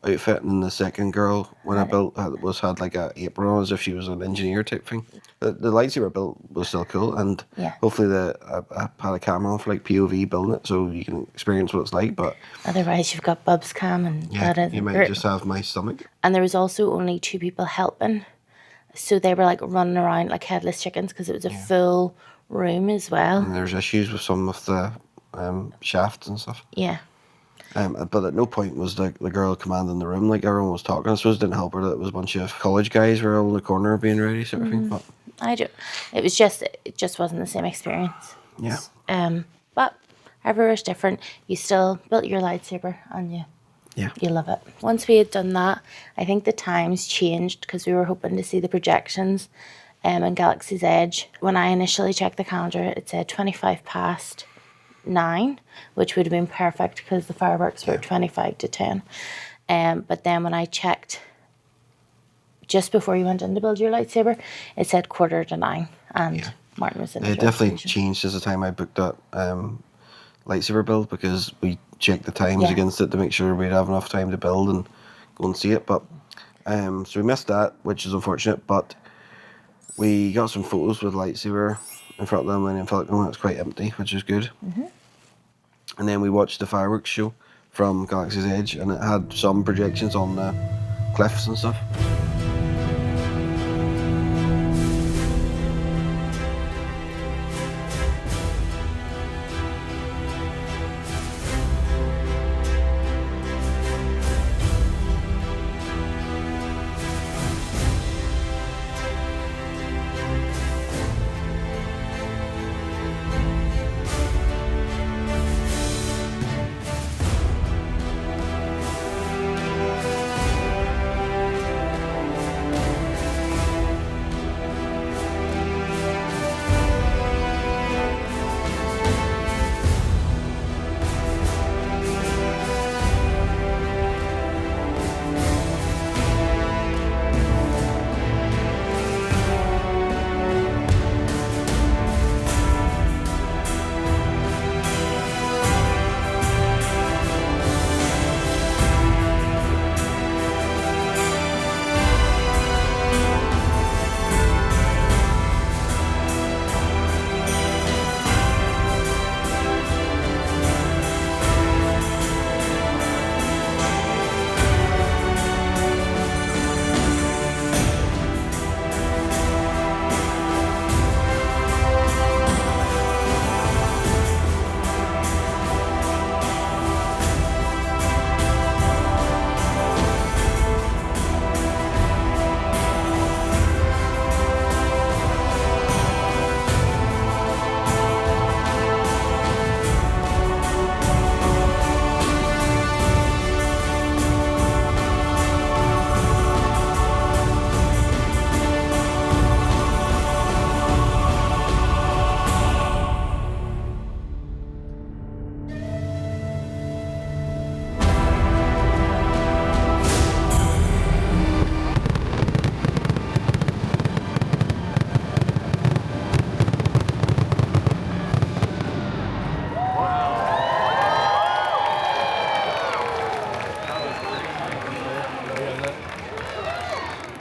outfit, and then the second girl, when I built, had like a apron on as if she was an engineer type thing. The lightsaber built was still cool, and hopefully I had a camera on for like POV building it, so you can experience what it's like. But Otherwise, you've got Bub's cam and that is you might just have my stomach. And there was also only 2 people helping. So they were like running around like headless chickens because it was a full room as well. And there's issues with some of the shafts and stuff. Yeah. But at no point was the girl commanding the room. Like, everyone was talking. I suppose it didn't help her that it was a bunch of college guys who were all in the corner being ready, sort of thing. But It just wasn't the same experience. yeah. But everywhere's different. You still built your lightsaber and you love it. Once we had done that, I think the times changed because we were hoping to see the projections in Galaxy's Edge. When I initially checked the calendar, it said 9:25, which would have been perfect because the fireworks were at 10:25. But then when I checked just before you went in to build your lightsaber, it said 9:15, and Martin was in his It definitely reservation. changed since the time I booked that lightsaber build, because we checked the times against it to make sure we'd have enough time to build and go and see it. But so we missed that, which is unfortunate. But we got some photos with lightsaber in front of the Millennium Falcon when it's quite empty, which is good. And then we watched the fireworks show from Galaxy's Edge, and it had some projections on the cliffs and stuff.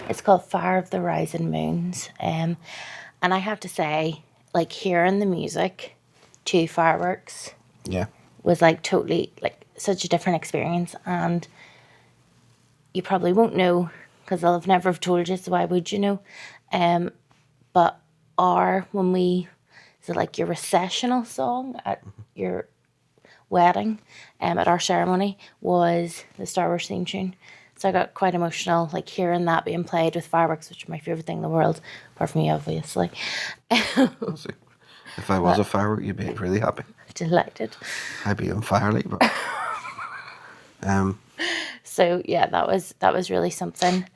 It's called Fireoftherisingmoons. And I have to say, like, hearing the music to fireworks was like totally like such a different experience. And you probably won't know because I'll have never have told you, so why would you know? But is it like your recessional song at your wedding, at our ceremony, was the Star Wars theme tune. So I got quite emotional, like hearing that being played with fireworks, which are my favourite thing in the world, apart from you, obviously. If I was a firework, you'd be really happy. Delighted. I'd be on fire, like, but So yeah, that was really something.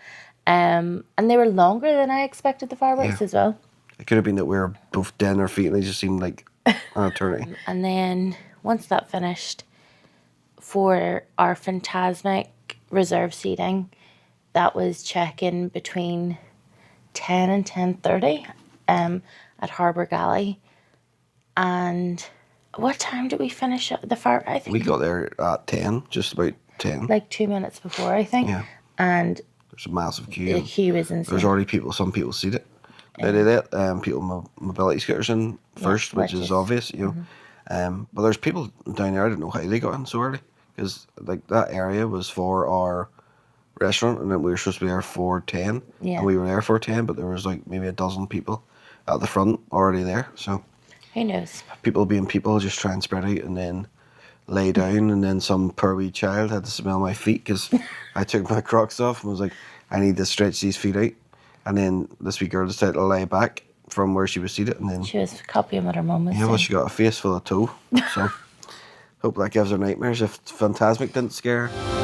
And they were longer than I expected, the fireworks as well. it could have been that we were both dead on our feet and they just seemed like an eternity. And then once that finished, for our Fantasmic reserve seating, that was check-in between 10 and 10:30 at Harbour Galley. And what time did we finish the fire? I think We got there at 10, just about 10. like 2 minutes before, I think. Yeah. And There's a massive queue. the and queue was insane. There's already some people seated. They did it. People with mobility scooters in first, which is obvious, you know. But there's people down there. I don't know how they got in so early, because like that area was for our restaurant, and then we were supposed to be there for 10. Yeah. And we were there for 10, but there was like maybe a dozen people at the front already there. So Who knows? people being people, just try and spread out and then lay down, and then some poor wee child had to smell my feet because I took my Crocs off and was like, I need to stretch these feet out. And then this wee girl decided to lay back from where she was seated, and then She was copying what her mum was yeah, well, saying. she got a face full of toe. So hope that gives her nightmares if Fantasmic didn't scare her.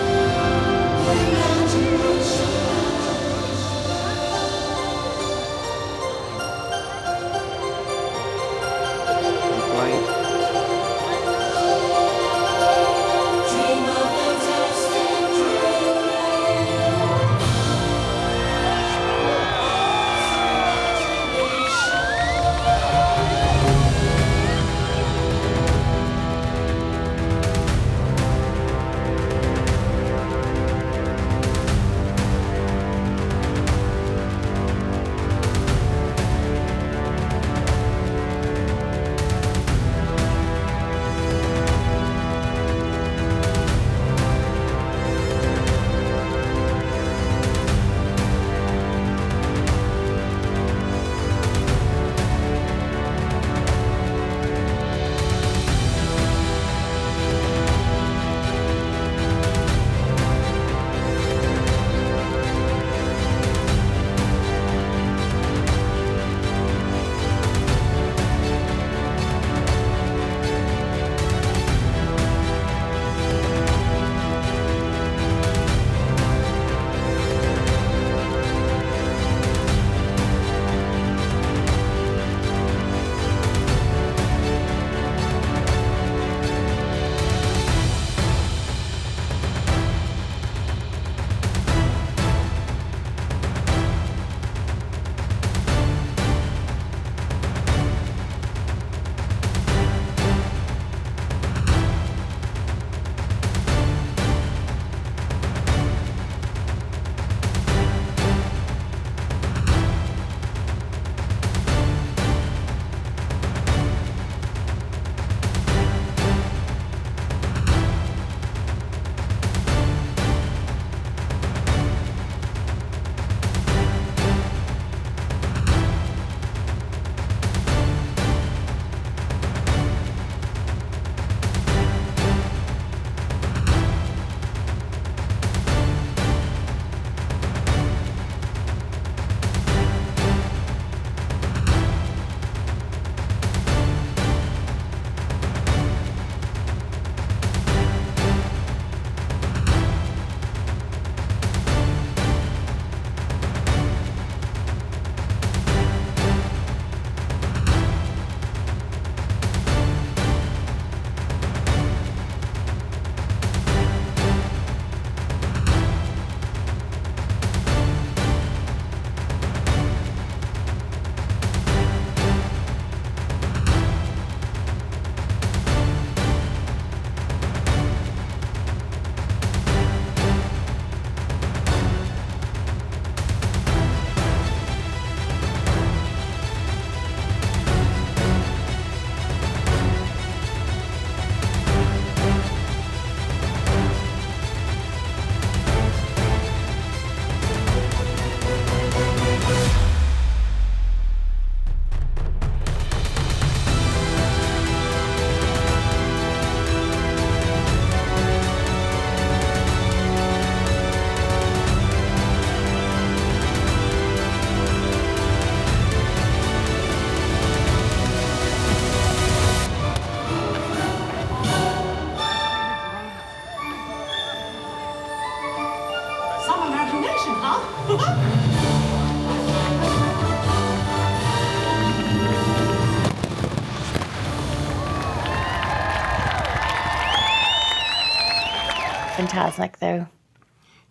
Fantasmic though.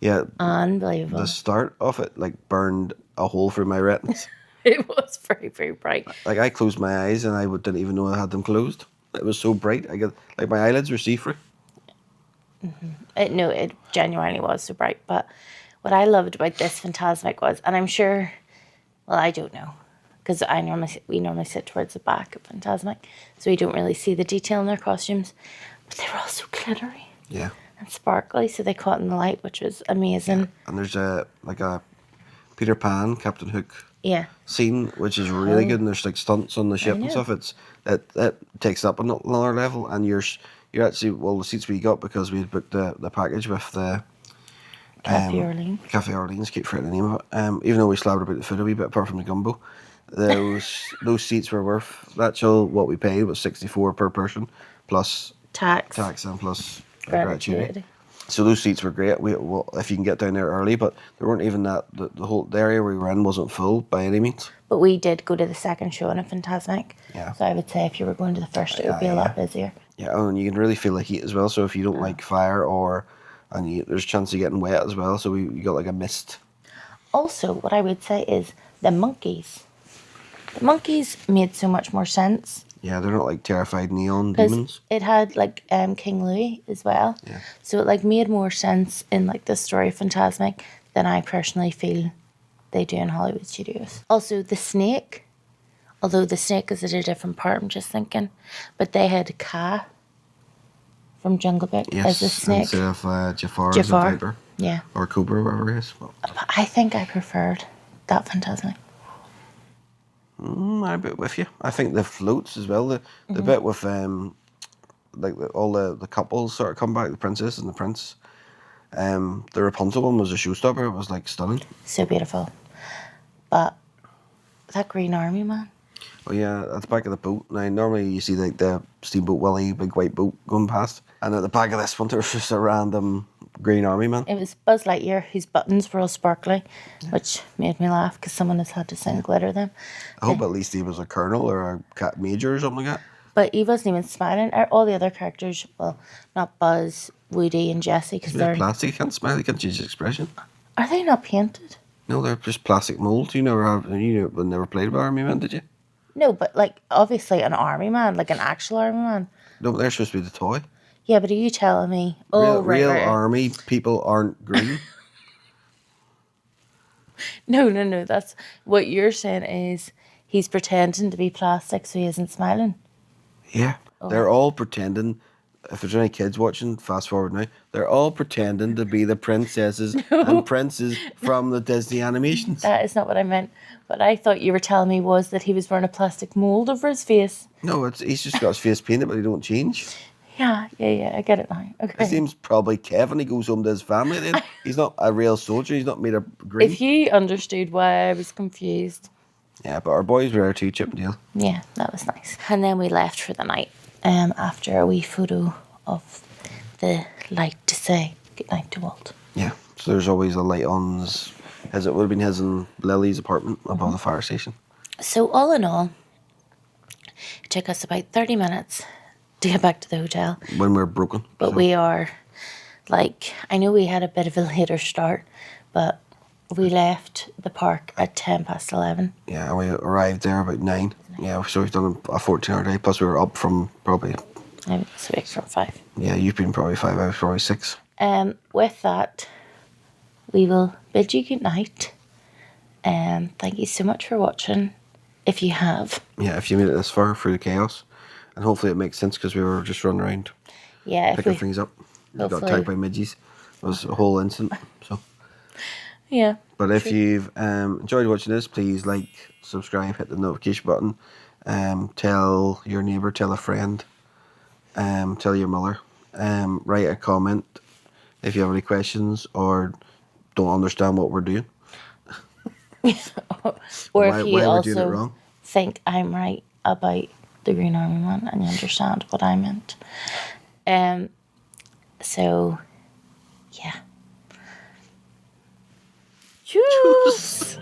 Yeah, Unbelievable. the start of it like burned a hole through my retinas. It was very, very bright. Like I closed my eyes and I didn't even know I had them closed. It was so bright. I got like my eyelids were see-through. No, it genuinely was so bright. But what I loved about this Fantasmic was, and I'm sure, well, I don't know, because we normally sit towards the back of Fantasmic, so we don't really see the detail in their costumes. But they were all so glittery. Yeah. And sparkly, so they caught in the light, which was amazing. Yeah. And there's a Peter Pan, Captain Hook scene, which is really good. And there's like stunts on the ship and stuff. It takes up another level, and you're actually the seats we got because we had booked the package with the cafeorleans. Keep forgetting the name of it. Even though we slabbered about the food a wee bit, apart from the gumbo, those seats were worth what we paid was $64 per person plus tax and plus gratuity. So those seats were great. If you can get down there early, but there weren't even that. The area we were in wasn't full by any means. But we did go to the second show in a Fantasmic. Yeah. So I would say if you were going to the first, it would be a lot busier. Yeah, and you can really feel the heat as well. So if you don't like fire there's a chance of getting wet as well. So you got like a mist. Also, what I would say is the monkeys. The monkeys made so much more sense. Yeah, they're not like terrified neon demons. It had like King Louis as well. Yeah. So it like made more sense in like the story of Fantasmic than I personally feel they do in Hollywood studios. Also the snake, although the snake is at a different part, I'm just thinking, but they had Kaa from Jungle Book as a snake. Instead of Jafar as a viper. Yeah. Or Cobra, whatever it is. But I think I preferred that Fantasmic. I'm a bit with you. I think the floats as well. The bit with all the couples sort of come back, the princess and the prince. The Rapunzel one was a showstopper. It was like stunning. So beautiful. But that Green Army man. Oh yeah, at the back of the boat. Now normally you see like the Steamboat Willie big white boat going past, and at the back of this one there was just a random Green Army man. It was Buzz Lightyear, whose buttons were all sparkly, which made me laugh because someone has had to send glitter them. I hope at least he was a colonel or a cat major or something like that. But he wasn't even smiling. All the other characters, well, not Buzz, Woody, and Jessie, because they're plastic. He can't smile. He can't change his expression. Are they not painted? No, they're just plastic molds. You never played with Army Man, did you? No, but like obviously an army man, like an actual army man. No, but they're supposed to be the toy. Yeah, but are you telling me? Real army people aren't green. No. That's what you're saying is he's pretending to be plastic, so he isn't smiling. Yeah, they're all pretending. If there's any kids watching, fast forward now. They're all pretending to be the princesses and princes from the Disney animations. That is not what I meant. What I thought you were telling me was that he was wearing a plastic mold over his face. No, he's just got his face painted, but he don't change. Yeah, I get it now. Okay. His name's probably Kevin. He goes home to his family then. He's not a real soldier. He's not made of green. If you understood why I was confused. Yeah, but our boys were there too, Chip and Dale. Yeah, that was nice. And then we left for the night after a wee photo of the light to say goodnight to Walt. Yeah, so there's always a light on it would have been his and Lily's apartment above the fire station. So all in all, it took us about 30 minutes to get back to the hotel. When we're broken. But we are, like, I know we had a bit of a later start, but we left the park at 11:10. Yeah, and we arrived there about 9. Yeah, so we've done a 14-hour day, plus we were up from probably... I was awake from 5. Yeah, you've been probably 5 hours, probably 6. With that, we will bid you good night. Thank you so much for watching, if you have. Yeah, if you made it this far through the chaos. And hopefully it makes sense because we were just running around picking things up. We got tagged by midges. It was a whole incident. So. Yeah. But if you've enjoyed watching this, please like, subscribe, hit the notification button. Tell your neighbour, tell a friend. Tell your mother. Write a comment if you have any questions or don't understand what we're doing. Or if you also think I'm right about the Green Army Man and you understand what I meant. So, yeah. Juice.